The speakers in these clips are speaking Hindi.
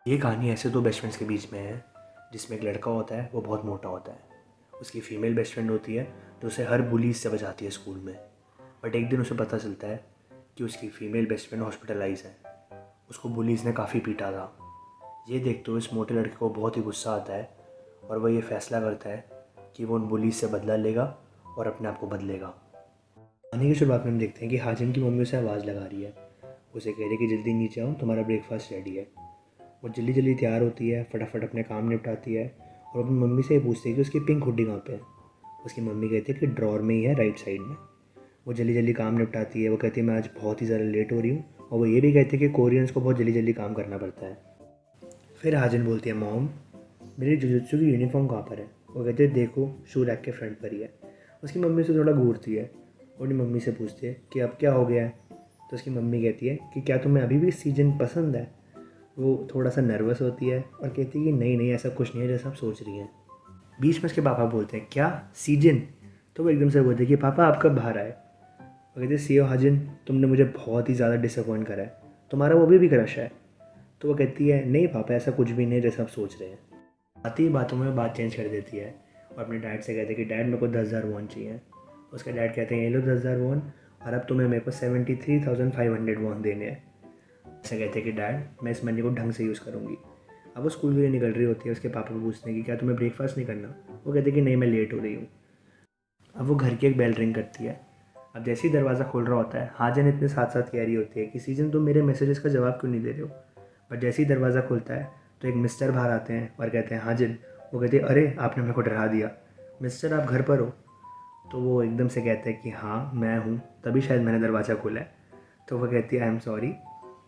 ये कहानी ऐसे दो बेस्ट फ्रेंड्स के बीच में है जिसमें एक लड़का होता है, वो बहुत मोटा होता है। उसकी फ़ीमेल बेस्ट फ्रेंड होती है जो उसे हर बुलीज से बचाती है स्कूल में। बट एक दिन उसे पता चलता है कि उसकी फ़ीमेल बेस्ट फ्रेंड हॉस्पिटलाइज है। उसको बुलीज ने काफ़ी पीटा था। ये देखते हुए इस मोटे लड़के को बहुत ही गुस्सा आता है और वह ये फैसला करता है कि वो उन बुलीज से बदला लेगा और अपने आप को बदलेगा। कहानी की शुरुआत में हम देखते हैं कि हाजिम की मम्मी उसे आवाज़ लगा रही है। उसे कह रही है कि जल्दी नीचे आओ, तुम्हारा ब्रेकफास्ट रेडी है। वो जल्दी जल्दी तैयार होती है, फटाफट अपने काम निपटाती है और अपनी मम्मी से ये पूछती है कि उसकी पिंक हुडी कहाँ पे है। उसकी मम्मी कहती है कि ड्रॉर में ही है, राइट साइड में। वो जल्दी जल्दी काम निपटाती है। वो कहती है मैं आज बहुत ही ज़्यादा लेट हो रही हूँ, और वो ये भी कहती है कि कोरियंस को बहुत जल्दी जल्दी काम करना पड़ता है। फिर हाजिन बोलती है मॉम, मेरी जुजुत्सु की यूनिफॉर्म कहाँ पर है। वो कहते हैं देखो, शू रैक के फ्रंट पर ही है। उसकी मम्मी से थोड़ा घूरती है और अपनी मम्मी से पूछती है कि अब क्या हो गया है। तो उसकी मम्मी कहती है कि क्या तुम्हें अभी भी सीजन पसंद है। वो थोड़ा सा नर्वस होती है और कहती है कि नहीं नहीं, ऐसा कुछ नहीं है जैसा आप सोच रही हैं। बीच में उसके पापा बोलते हैं क्या सीजन। तो वो एकदम से बोलते हैं कि पापा आप कब बाहर आए। वो कहते हैं सीओ हाजिन, तुमने मुझे बहुत ही ज़्यादा डिसअपॉइंट करा है, तुम्हारा वो भी क्रश है। तो वो कहती है नहीं पापा, ऐसा कुछ भी नहीं जैसा आप सोच रहे हैं। आती ही बातों में बात चेंज कर देती है और अपने डैड से कहते हैं कि डैड मेरे को 10,000 वॉन चाहिए। उसके डैड कहते हैं ये लो 10,000 वॉन, और अब तुम्हें मेरे को 73,500 वॉन देने हैं। ऐसे कहते हैं कि डैड मैं इस मनी को ढंग से यूज़ करूँगी। अब वो स्कूल के लिए निकल रही होती है। उसके पापा को पूछते हैं कि क्या तुम्हें ब्रेकफास्ट नहीं करना। वो कहते हैं कि नहीं, मैं लेट हो रही हूँ। अब वो घर की एक बेल रिंग करती है। अब जैसे ही दरवाज़ा खोल रहा होता है, हाजन इतने साथ साथ कह रही होती है कि सीजन तुम मेरे मैसेजेस का जवाब क्यों नहीं दे रहे हो। बट जैसे ही दरवाज़ा खुलता है तो एक मिस्टर बाहर आते हैं और कहते हैं हाजिन। वो कहते हैं अरे आपने मेरे को डरा दिया, मिस्टर आप घर पर हो। तो वो एकदम से कहते हैं कि हाँ मैं हूँ, तभी शायद मैंने दरवाज़ा खोला है। तो वो कहती है आई एम सॉरी,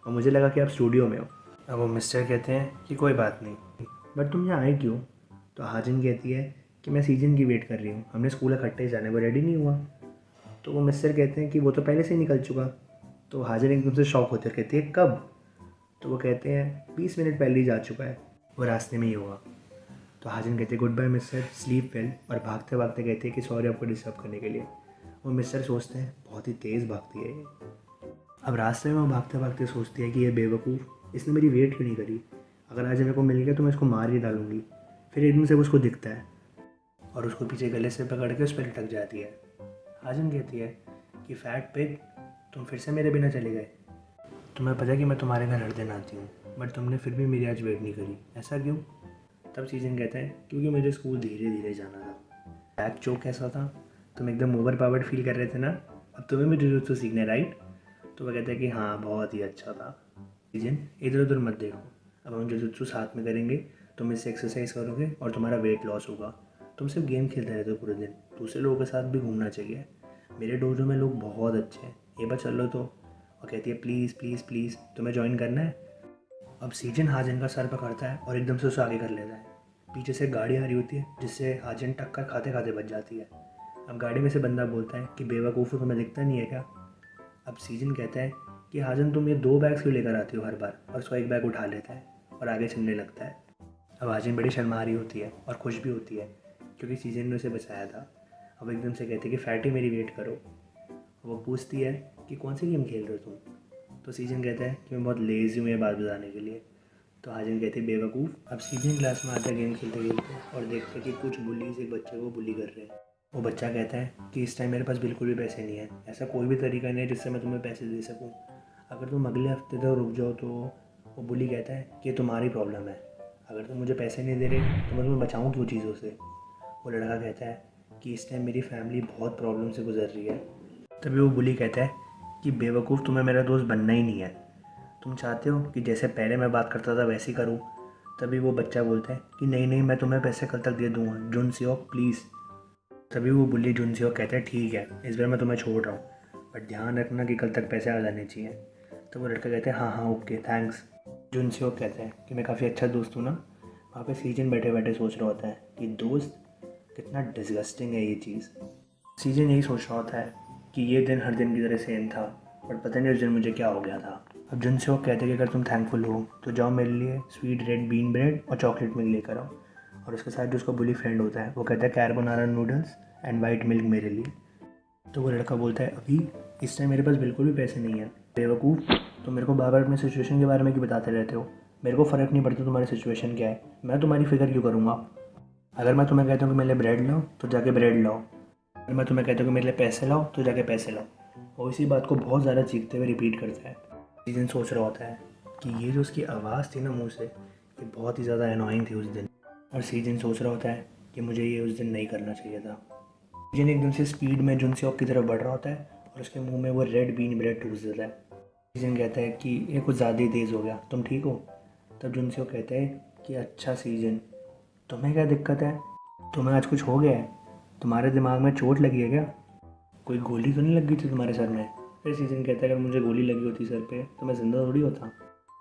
और मुझे लगा कि आप स्टूडियो में हो। अब वो मिस्टर कहते हैं कि कोई बात नहीं, बट तुम यहाँ आए क्यों। तो हाजिन कहती है कि मैं सीजन की वेट कर रही हूँ, हमने स्कूल इकट्ठे जाने, वो रेडी नहीं हुआ। तो वो मिस्टर कहते हैं कि वो तो पहले से ही निकल चुका। तो हाजिन एकदम से शॉक होती है और कहती है कब। तो वो कहते हैं 20 मिनट पहले ही जा चुका है, वो रास्ते में ही हुआ। तो हाजिन कहते हैं good bye mister, sleep well, और भागते भागते कहते हैं कि सॉरी आपको डिस्टर्ब करने के लिए। वो मिस्टर सोचते हैं बहुत ही तेज़ भागती है ये। अब रास्ते में वो भागते भागते सोचती है कि ये बेवकूफ़, इसने मेरी वेट क्यों नहीं करी। अगर आज मेरे को मिल गया तो मैं इसको मार ही डालूंगी। फिर एकदम से उसको दिखता है और उसको पीछे गले से पकड़ के उस पर लटक जाती है। हाजिन कहती है कि फैट पिग, तुम फिर से मेरे बिना चले गए। तुम्हें पता है कि मैं तुम्हारे घर हर दिन आती हूँ, बट तुमने फिर भी मेरी आज वेट नहीं करी, ऐसा क्यों। तब सीजन कहता है क्योंकि मुझे स्कूल धीरे धीरे जाना था। बैक चोक कैसा था, तुम एकदम ओवर पावर्ड फील कर रहे थे ना, अब तुम्हें भी जुजुत्सु सीखना है राइट। तो वह कहता है कि हाँ बहुत ही अच्छा था। सीजन इधर उधर मत देखो, अब हम जुजुत्सु साथ में करेंगे, तुम इससे एक्सरसाइज करोगे और तुम्हारा वेट लॉस होगा। तुम सिर्फ गेम खेलते रहते हो पूरे दिन, दूसरे लोगों के साथ भी घूमना चाहिए। मेरे डोजो में लोग बहुत अच्छे हैं, एक बार चल लो तो। और कहती है प्लीज़ प्लीज़ प्लीज़, तुम्हें ज्वाइन करना है। अब सीजन हाजन का सर पकड़ता है और एकदम से उसे आगे कर लेता है। पीछे से गाड़ी आ रही होती है जिससे हाजन टक्कर खाते खाते बच जाती है। अब गाड़ी में से बंदा बोलता है कि बेवकूफ़, तुम्हें दिखता नहीं है क्या। अब सीजन कहता है कि हाजन तुम ये 2 बैग्स क्यों लेकर आती हो हर बार, और उसको एक बैग उठा लेता है और आगे चलने लगता है। अब हाजन बड़ी शर्मा रही होती है और खुश भी होती है क्योंकि सीजन ने उसे बचाया था। अब एकदम से कहती है कि फैटी मेरी वेट करो। वो पूछती है कि कौन सी गेम खेल रहे हो तुम। तो सीजन कहता है कि मैं बहुत लेज़ी हूँ ये बात बताने के लिए। तो हाजिन कहती है बेवकूफ़। अब सीजन क्लास में आता है गेम खेलते खेलते और देखते कि कुछ बुलीज एक बच्चे को बुली कर रहे हैं। वो बच्चा कहता है कि इस टाइम मेरे पास बिल्कुल भी पैसे नहीं है, ऐसा कोई भी तरीका नहीं है जिससे मैं तुम्हें पैसे दे सकूँ, अगर तुम अगले हफ्ते तक रुक जाओ तो। वो बुली कहता है कि ये तुम्हारी प्रॉब्लम है, अगर तुम मुझे पैसे नहीं दे रहे तो मैं तुम्हें बचाऊँ क्यों चीज़ों से। वो लड़का कहता है कि इस टाइम मेरी फैमिली बहुत प्रॉब्लम से गुजर रही है। तभी वो बुली कहता है कि बेवकूफ़, तुम्हें मेरा दोस्त बनना ही नहीं है, तुम चाहते हो कि जैसे पहले मैं बात करता था वैसे ही करूँ। तभी वो बच्चा बोलता है कि नहीं नहीं, मैं तुम्हें पैसे कल तक दे दूँगा, जुन सियोक प्लीज़। तभी वो बुली जुन सियोक कहता है ठीक है, इस बार मैं तुम्हें छोड़ रहा हूँ, बट ध्यान रखना कि कल तक पैसे आ जाने चाहिए। तो वो लड़का कहता है हाँ हाँ ओके थैंक्स। जुन सियोक कहता है कि मैं काफ़ी अच्छा दोस्त हूँ ना। वहाँ पे सीजन बैठे बैठे सोच रहा होता है कि दोस्त, कितना डिस्गस्टिंग है ये चीज़। सीजन यही सोच रहा होता है कि ये दिन हर दिन की तरह सेम था, बट पता नहीं उस दिन मुझे क्या हो गया था। अब जुन से वो कहते हैं कि अगर तुम थैंकफुल हो तो जाओ मेरे लिए स्वीट रेड बीन ब्रेड और चॉकलेट मिल्क लेकर आओ। और उसके साथ जो उसका बुली फ्रेंड होता है वो कहता है कैर्बोनारा नूडल्स एंड वाइट मिल्क मेरे लिए। तो वो लड़का बोलता है अभी इस टाइम मेरे पास बिल्कुल भी पैसे नहीं है। बेवकूफ़, तुम मेरे को बार बार अपनी सिचुएशन के बारे में क्यों बताते रहते हो, मेरे को फ़र्क नहीं पड़ता तुम्हारी सिचुएशन क्या है, मैं तुम्हारी फ़िक्र क्यों करूँगा। अगर मैं तुम्हें कहता हूँ कि मेरे लिए ब्रेड लाओ तो जाके ब्रेड लाओ, अगर मैं तुम्हें कहता हूँ कि मेरे लिए पैसे लाओ तो जाके पैसे लाओ। और इसी बात को बहुत ज़्यादा चीखते हुए रिपीट करता है। सीजन सोच रहा होता है कि ये जो उसकी आवाज़ थी ना मुँह से, ये बहुत ही ज़्यादा एनोइंग थी उस दिन। और सीजन सोच रहा होता है कि मुझे ये उस दिन नहीं करना चाहिए था। सीजन एकदम से स्पीड में जुनसेओक की तरफ बढ़ रहा होता है और उसके मुंह में वो रेड बीन ब्रेड ठूस देता है। सीजन कहता है कि ये कुछ ज़्यादा ही तेज़ हो गया, तुम ठीक हो। तब जुनसेओक कहता है कि अच्छा सीजन, तुम्हें क्या दिक्कत है, तुम्हें आज कुछ हो गया है, तुम्हारे दिमाग में चोट लगी है क्या, कोई गोली तो नहीं लगी थी तुम्हारे सर में। फिर सीजन कहता है अगर मुझे गोली लगी होती सर पे तो मैं ज़िंदा थोड़ी होता।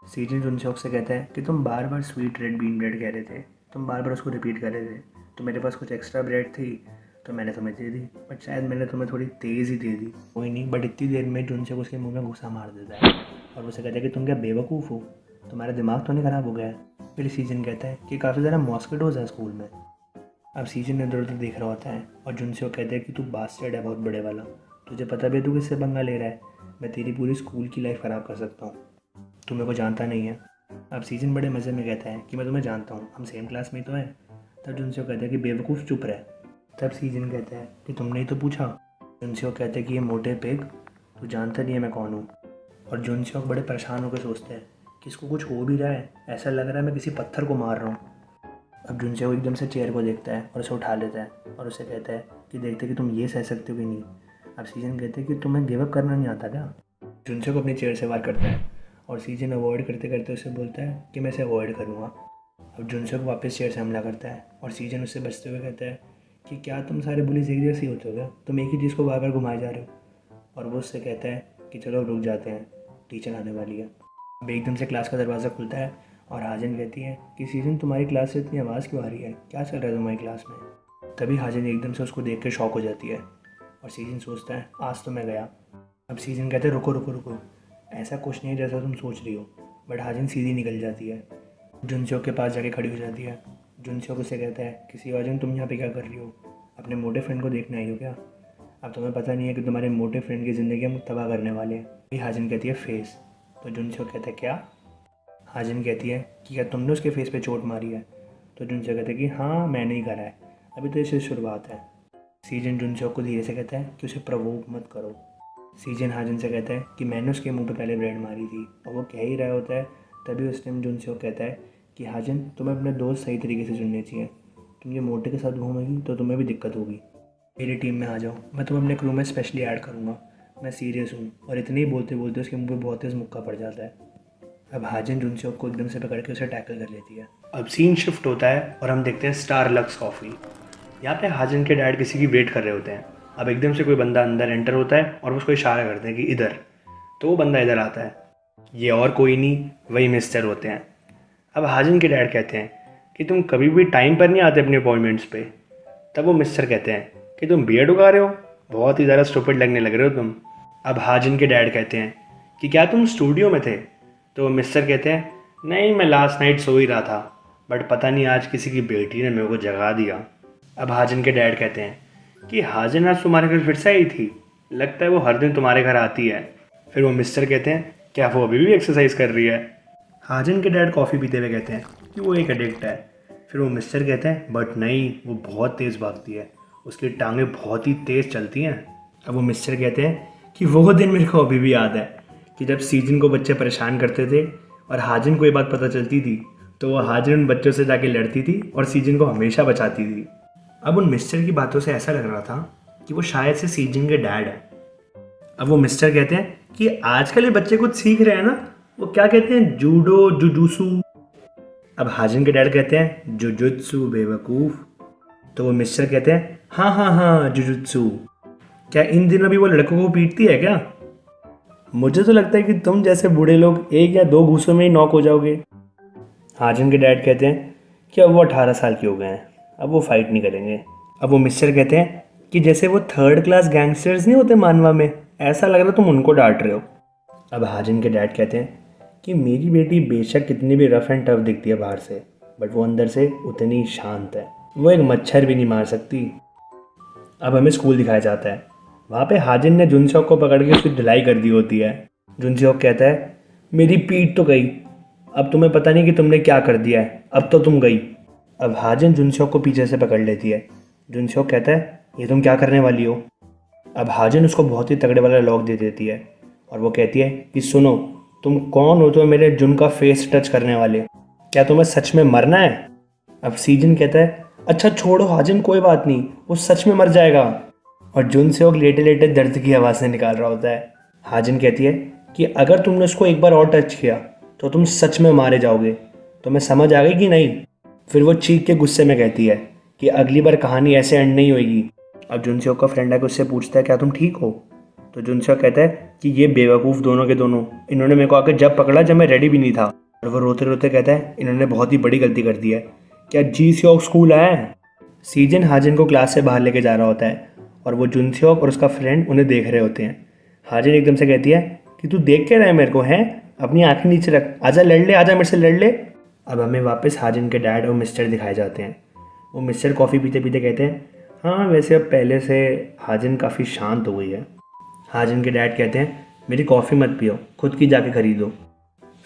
सीजन जुनसेओक से कहता है कि तुम बार बार स्वीट रेड बीन ब्रेड कह रहे थे, तुम बार बार उसको रिपीट कर रहे थे, तो मेरे पास कुछ एक्स्ट्रा ब्रेड थी तो मैंने तुम्हें दे दी, बट शायद मैंने तुम्हें थोड़ी तेज़ ही दे दी। कोई नहीं, बट इतनी देर में जुनसेओक उसके मुंह में घुसा मार देता है और उसे कहता है कि तुम क्या बेवकूफ़ हो, तुम्हारा दिमाग तो नहीं ख़राब हो गया है। फिर सीजन कहता है कि काफ़ी ज़्यादा मॉस्किटोज़ है स्कूल में। अब सीजन इधर उधर देख रहा होता है और जुनसेओक कहता है कि तू बास्टर्ड है बहुत बड़े वाला, तुझे पता भी है तू किससे पंगा ले रहा है, मैं तेरी पूरी स्कूल की लाइफ ख़राब कर सकता हूँ, तू मेरे को जानता नहीं है। अब सीजन बड़े मज़े में कहता है कि मैं तुम्हें जानता हूँ, हम सेम क्लास में ही तो हैं। तब जुनसेओक कहता है कि बेवकूफ़ चुप रहे। तब सीजन कहता है कि तुमने ही तो पूछा। जुनसेओक कहता है कि ये मोटे पिग, तू जानता नहीं है मैं कौन हूँ। और जुनसेओक बड़े परेशान होकर सोचते हैं कि इसको कुछ हो भी रहा है, ऐसा लग रहा है मैं किसी पत्थर को मार रहा हूँ। अब जुनसेओक एकदम से चेयर को देखता है और उसे उठा लेता है और उसे कहता है कि देखते कि तुम ये सह सकते हो कि नहीं। अब सीजन कहते हैं कि तुम्हें गिव अप करना नहीं आता क्या। जुनसेओक अपनी चेयर से वार करता है और सीजन अवॉइड करते करते उसे बोलता है कि मैं इसे अवॉइड करूँगा। अब जुनसेओक वापस चेयर से हमला करता है और सीजन उससे बचते हुए कहता है कि क्या तुम सारे बुलीज एक जैसे ही होते हो क्या, तुम एक ही चीज़ को बार बार घुमाए जा रहे हो। और वो उससे कहता है कि चलो रुक जाते हैं, टीचर आने वाली है। अब एकदम से क्लास का दरवाज़ा खुलता है और हाजन कहती है कि सीजन तुम्हारी क्लास से इतनी आवाज़ क्यों आ रही है, क्या चल रहा है तुम्हारी क्लास में। तभी हाजन एकदम से उसको देख कर शॉक हो जाती है और सीजन सोचता है आज तो मैं गया। अब सीजन कहते हैं रुको रुको रुको, ऐसा कुछ नहीं है जैसा तुम सोच रही हो। बट हाजन सीधी निकल जाती है, जुनसेओक के पास जाके खड़ी हो जाती है। जुनसेओक उसे कहता है कि हाजन तुम यहाँ पे क्या कर रही हो, अपने मोटे फ्रेंड को देखने आई हो क्या। अब तुम्हें पता नहीं है कि तुम्हारे मोटे फ्रेंड की ज़िंदगी हम तबाह करने वाले हैं। ये हाजन कहती है फेस। तो जुनसेओक कहता है क्या। हाजन कहती है कि क्या तुमने उसके फेस पे चोट मारी है। तो जुनसेओक कहता है कि हाँ मैंने ही करा है, अभी तो इससे शुरुआत है। सीजन जुनसेओक को धीरे से कहता है कि उसे प्रवोक मत करो। सीजन हाजन से कहता है कि मैंने उसके मुंह पे पहले ब्रेड मारी थी और वो कह ही रहा होता है। तभी उस टाइम जुनसेओक कहता है कि हाजन तुम्हें अपने दोस्त सही तरीके से चुनने चाहिए, तुम ये मोटे के साथ घूमेगी तो तुम्हें भी दिक्कत होगी। मेरी टीम में आ जाओ, मैं तुम्हें अपने क्रू में स्पेशली ऐड करूँगा, मैं सीरियस हूँ। और इतने ही बोलते बोलते उसके मुंह पे बहुत तेज़ मुक्का पड़ जाता है। अब हाजन जुनसेओक को एकदम से पकड़ के उसे टैकल कर लेती है। अब सीन शिफ्ट होता है और हम देखते हैं स्टारलक्स कॉफ़ी। यहाँ पे हाजन के डैड किसी की वेट कर रहे होते हैं। अब एकदम से कोई बंदा अंदर एंटर होता है और उसको इशारा करते हैं कि इधर। तो वो बंदा इधर आता है, ये और कोई नहीं वही मिस्टर होते हैं। अब हाजन के डैड कहते हैं कि तुम कभी भी टाइम पर नहीं आते अपने अपॉइंटमेंट्स पे। तब वो मिस्टर कहते हैं कि तुम बियर्ड उगा रहे हो, बहुत ही ज़्यादा स्टूपिड लगने लग रहे हो तुम। अब हाजन के डैड कहते हैं कि क्या तुम स्टूडियो में थे। तो वो मिस्टर कहते हैं नहीं, मैं लास्ट नाइट सो ही रहा था, बट पता नहीं आज किसी की बेटी ने मेरे को जगा दिया। अब हाजन के डैड कहते हैं कि हाजन आज तुम्हारे घर फिर से आई थी, लगता है वो हर दिन तुम्हारे घर आती है। फिर वो मिस्टर कहते हैं क्या वो अभी भी एक्सरसाइज कर रही है। हाजन के डैड कॉफ़ी पीते हुए कहते हैं कि वो एक एडिक्ट है। फिर वो मिस्टर कहते हैं बट नहीं, वो बहुत तेज़ भागती है, उसकी टांगें बहुत ही तेज़ चलती हैं। अब वो मिस्टर कहते हैं कि वो दिन मेरे को अभी भी याद है कि जब सीजन को बच्चे परेशान करते थे और हाजन को ये बात पता चलती थी तो वो हाजन उन बच्चों से जाके लड़ती थी और सीजन को हमेशा बचाती थी। अब उन मिस्टर की बातों से ऐसा लग रहा था कि वो शायद से सीजन के डैड है। अब वो मिस्टर कहते हैं कि आजकल ये बच्चे कुछ सीख रहे हैं ना, वो क्या कहते हैं जूडो जुजुत्सु। अब हाजन के डैड कहते हैं जुजुत्सु बेवकूफ़। तो वो मिस्टर कहते हैं हाँ हाँ हाँ जुजुत्सु। क्या इन दिनों भी वो लड़कों को पीटती है क्या। मुझे तो लगता है कि तुम जैसे बूढ़े लोग एक या दो घूसों में ही नॉक हो जाओगे। हाजन के डैड कहते हैं कि अब वो 18 साल के हो गए हैं, अब वो फाइट नहीं करेंगे। अब वो मिस्टर कहते हैं कि जैसे वो थर्ड क्लास गैंगस्टर्स नहीं होते मानवा में, ऐसा लग रहा तुम उनको डांट रहे हो। अब हाजन के डैड कहते हैं कि मेरी बेटी बेशक कितनी भी रफ एंड टफ दिखती है बाहर से, बट वो अंदर से उतनी शांत है, वो एक मच्छर भी नहीं मार सकती। अब हमें स्कूल दिखाया जाता है। वहाँ पे हाजन ने जुनसेओक को पकड़ के उसकी धुलाई कर दी होती है। जुनसेओक कहता है मेरी पीठ तो गई, अब तुम्हें पता नहीं कि तुमने क्या कर दिया है, अब तो तुम गई। अब हाजिन जुनसोक को पीछे से पकड़ लेती है। जुनसोक कहता है ये तुम क्या करने वाली हो। अब हाजिन उसको बहुत ही तगड़े वाला लॉक दे देती है और वो कहती है कि सुनो, तुम कौन हो तो मेरे जुन का फेस टच करने वाले, क्या तुम्हें सच में मरना है। अब सीजन कहता है अच्छा छोड़ो हाजिन, कोई बात नहीं, वो सच में मर जाएगा। और जुनसोक लेटे लेटे दर्द की आवाज़ें निकाल रहा होता है। हाजिन कहती है कि अगर तुमने उसको एक बार और टच किया तो तुम सच में मारे जाओगे, तुम्हें समझ आ गई कि नहीं। फिर वो चीख के गुस्से में कहती है कि अगली बार कहानी ऐसे एंड नहीं होगी। अब जुनसोक का फ्रेंड आके उससे पूछता है क्या तुम ठीक हो। तो जुनसोक कहता है कि ये बेवकूफ़ दोनों के दोनों, इन्होंने मेरे को आके जब पकड़ा जब मैं रेडी भी नहीं था। और वो रोते रोते कहता है इन्होंने बहुत ही बड़ी गलती कर दी है, क्या जी स्योक स्कूल आया है। सीजन हाजिन को क्लास से बाहर लेके जा रहा होता है और वो जुनसोक और उसका फ्रेंड उन्हें देख रहे होते हैं। हाजिन एकदम से कहती है कि तू देख के रहा है मेरे को, हैं अपनी आंखें नीचे रख, आजा लड़ ले, आजा मेरे से लड़ ले। अब हमें वापस हाजिन के डैड और मिस्टर दिखाए जाते हैं। वो मिस्टर कॉफ़ी पीते पीते कहते हैं हाँ वैसे अब पहले से हाजिन काफ़ी शांत हो गई है। हाजिन के डैड कहते हैं मेरी कॉफ़ी मत पियो, खुद की जाके खरीदो।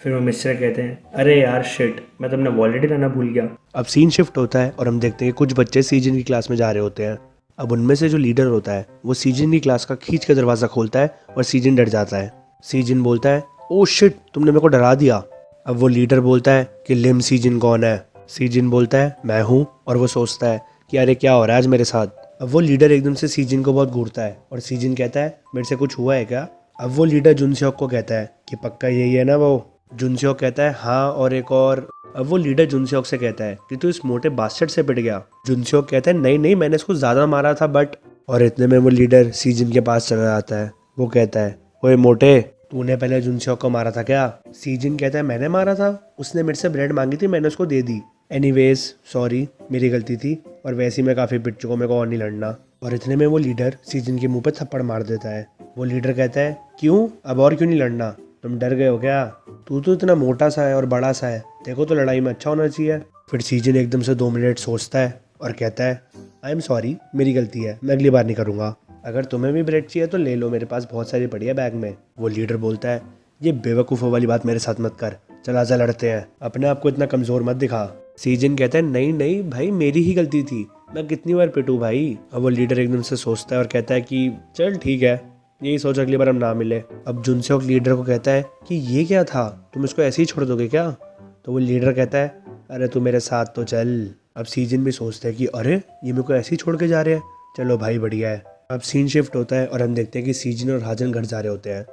फिर वो मिस्टर कहते हैं अरे यार शिट, मैं तुमने ऑलरेडी लाना भूल गया। अब सीन शिफ्ट होता है और हम देखते हैं कि कुछ बच्चे सीजन की क्लास में जा रहे होते हैं। अब उनमें से जो लीडर होता है वो सीजन की क्लास का खींच के दरवाज़ा खोलता है और सीजन डर जाता है। सीजन बोलता है ओ शिट, तुमने मेरे को डरा दिया। अब वो लीडर बोलता है कि लिम सीजन कौन है। सीजन बोलता है मैं हूँ, और वो सोचता है कि अरे क्या हो रहा है आज मेरे साथ। अब वो लीडर एकदम से सीजन को बहुत घूरता है और सीजन कहता है मेरे से कुछ हुआ है क्या। अब वो लीडर जुनसोक को कहता है कि पक्का यही है ना वो। जुनसोक कहता है हाँ और एक और। अब वो लीडर जुनसोक से कहता है कि तू इस मोटे बास्टर्ड से पिट गया। जुनसोक कहता है नहीं नहीं, मैंने इसको ज़्यादा मारा था बट। और इतने में वो लीडर सीजन के पास चला जाता है। वो कहता है ओए मोटे, तूने पहले जुनसोक को मारा था क्या। सीजन कहता है मैंने मारा था, उसने मेरे से ब्रेड मांगी थी, मैंने उसको दे दी। एनीवेज सॉरी, मेरी गलती थी, और वैसे ही मैं काफ़ी पिट चुका हूं, मेरे को और नहीं लड़ना। और इतने में वो लीडर सीजन के मुंह पे थप्पड़ मार देता है। वो लीडर कहता है क्यों, अब और क्यों नहीं लड़ना, तुम डर गए हो क्या, तू तो इतना मोटा सा है और बड़ा सा है, देखो तो लड़ाई में अच्छा होना चाहिए। फिर सीजन एकदम से 2 मिनट सोचता है और कहता है आई एम सॉरी, मेरी गलती है, मैं अगली बार नहीं करूँगा। अगर तुम्हें भी ब्रेड चाहिए तो ले लो, मेरे पास बहुत सारी पड़ी है बैग में। वो लीडर बोलता है ये बेवकूफ़ों वाली बात मेरे साथ मत कर, चल आजा लड़ते हैं, अपने आप को इतना कमज़ोर मत दिखा। सीजन कहता है नहीं नहीं भाई, मेरी ही गलती थी, मैं कितनी बार पिटूं भाई। अब वो लीडर एकदम से सोचता है और कहता है कि चल ठीक है, यही सोच अगली बार हम ना मिले। अब जुनसोक लीडर को कहता है कि ये क्या था, तुम इसको ऐसे ही छोड़ दोगे क्या। तो वो लीडर कहता है अरे तू मेरे साथ तो चल। अब सीजन भी सोचता है कि अरे ये मेरे को ऐसे ही छोड़ के जा रहे हैं, चलो भाई बढ़िया है। अब सीन शिफ्ट होता है और हम देखते हैं कि सीजन और हाजन घर जा रहे होते हैं।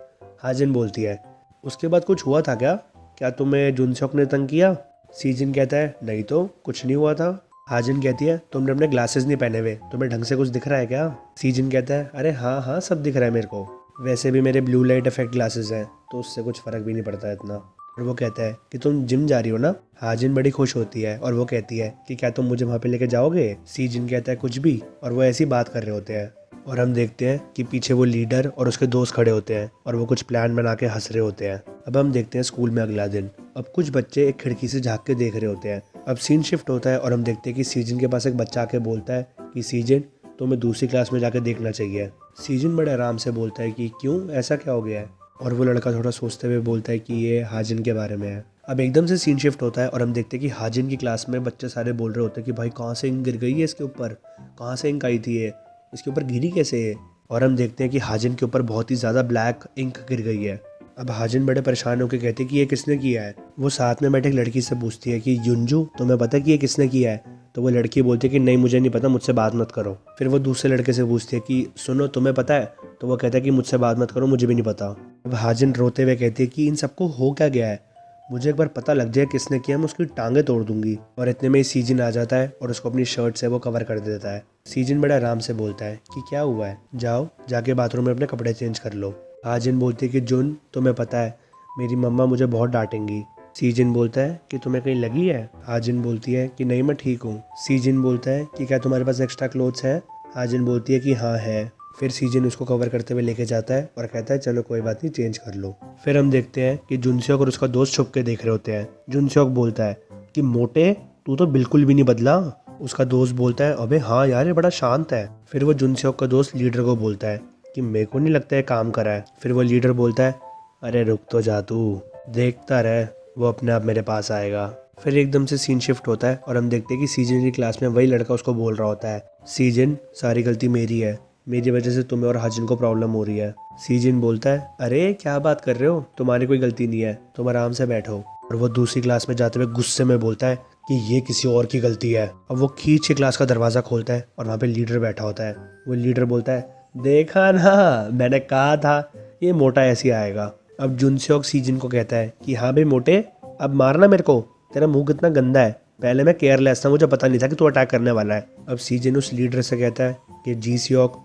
हाजन बोलती है उसके बाद कुछ हुआ था क्या, क्या तुम्हें जुनसोक ने तंग किया। सीजन कहता है नहीं तो कुछ नहीं हुआ था। हाजन कहती है तुमने अपने ग्लासेस नहीं पहने हुए, तुम्हें ढंग से कुछ दिख रहा है क्या। सीजन कहता है अरे हाँ हाँ सब दिख रहा है मेरे को, वैसे भी मेरे ब्लू लाइट इफेक्ट ग्लासेस हैं तो उससे कुछ फ़र्क भी नहीं पड़ता है इतना। और वो कहता है कि तुम जिम जा रही हो ना। हाजिन बड़ी खुश होती है और वो कहती है कि क्या तुम मुझे वहाँ पे लेके जाओगे। सीजन कहता है कुछ भी, और वो ऐसी बात कर रहे होते हैं। और हम देखते हैं कि पीछे वो लीडर और उसके दोस्त खड़े होते हैं और वो कुछ प्लान बना के हंस रहे होते हैं। अब हम देखते हैं स्कूल में अगला दिन। अब कुछ बच्चे एक खिड़की से झाँक के देख रहे होते हैं। अब सीन शिफ्ट होता है और हम देखते हैं कि सीजन के पास एक बच्चा आके बोलता है कि सीजन तुम्हें दूसरी क्लास में जाकर देखना चाहिए। सीजन बड़े आराम से बोलता है कि क्यों, ऐसा क्या हो गया है। और वो लड़का थोड़ा सोचते हुए बोलता है कि ये हाजिन के बारे में है। अब एकदम से सीन शिफ्ट होता है और हम देखते हैं कि हाजिन की क्लास में बच्चे सारे बोल रहे होते हैं कि भाई कहाँ से इंक गिर गई है इसके ऊपर, कहाँ से इंक आई थी ये, इसके ऊपर गिरी कैसे है। और हम देखते हैं कि हाजिन के ऊपर बहुत ही ज़्यादा ब्लैक इंक गिर गई है। अब हाजिन बड़े परेशान होकर कहते हैं कि ये किसने किया है। वो साथ में बैठे एक लड़की से पूछती है कि युंजू तुम्हें पता है कि ये किसने किया है। तो वो लड़की बोलती है कि नहीं मुझे नहीं पता, मुझसे बात मत करो। फिर वो दूसरे लड़के से पूछती है कि सुनो तुम्हें पता है। तो वो कहता है कि मुझसे बात मत करो, मुझे भी नहीं पता। अब हाजिन रोते हुए कहती है कि इन सबको हो क्या गया है, मुझे एक बार पता लग जाए किसने किया, मैं उसकी टांगें तोड़ दूंगी। और इतने में सीजन आ जाता है और उसको अपनी शर्ट से वो कवर कर देता है। सीजन बड़े आराम से बोलता है कि क्या हुआ है, जाओ जाके बाथरूम में अपने कपड़े चेंज कर लो। हाजिन बोलती है कि जुन तुम्हें पता है मेरी मम्मा मुझे बहुत डांटेंगी। सीजन बोलता है कि तुम्हें कहीं लगी है। हाजिन बोलती है कि नहीं मैं ठीक हूँ। सीजन बोलता है कि क्या तुम्हारे पास एक्स्ट्रा क्लोथ्स है। हाजिन बोलती है कि हाँ है। फिर सीजन उसको कवर करते हुए लेके जाता है और कहता है चलो कोई बात नहीं, चेंज कर लो। फिर हम देखते हैं कि जुनसोक और उसका दोस्त छुप के देख रहे होते हैं। जुनसोक बोलता है कि मोटे तू तो बिल्कुल भी नहीं बदला। उसका दोस्त बोलता है अबे हाँ यार ये बड़ा शांत है। फिर वो जुनसोक का दोस्त लीडर को बोलता है कि मेरे को नहीं लगता है काम करा है। फिर वो लीडर बोलता है अरे रुक तो जा, तू देखता रह, वो अपने आप मेरे पास आएगा। फिर एकदम से सीन शिफ्ट होता है और हम देखते हैं कि सीजन की क्लास में वही लड़का उसको बोल रहा होता है, सीजन सारी गलती मेरी है, मेरी वजह से तुम्हें और हाजिन को प्रॉब्लम हो रही है। सीजन बोलता है, अरे क्या बात कर रहे हो, तुम्हारी कोई गलती नहीं है, तुम आराम से बैठो। और वो दूसरी क्लास में जाते हुए गुस्से में बोलता है कि ये किसी और की गलती है। अब वो खींच के क्लास का दरवाज़ा खोलता है और वहाँ पे लीडर बैठा होता है। वो लीडर बोलता है, देखा ना, मैंने कहा था ये मोटा ऐसे आएगा। अब जुनसेओक सीजन को कहता है कि हाँ भाई मोटे, अब मारना मेरे को, तेरा मुंह कितना गंदा है, पहले मैं केयरलेस था, मुझे पता नहीं था कि तू अटैक करने वाला है। अब सीजन उस लीडर से कहता है कि जी सियोक,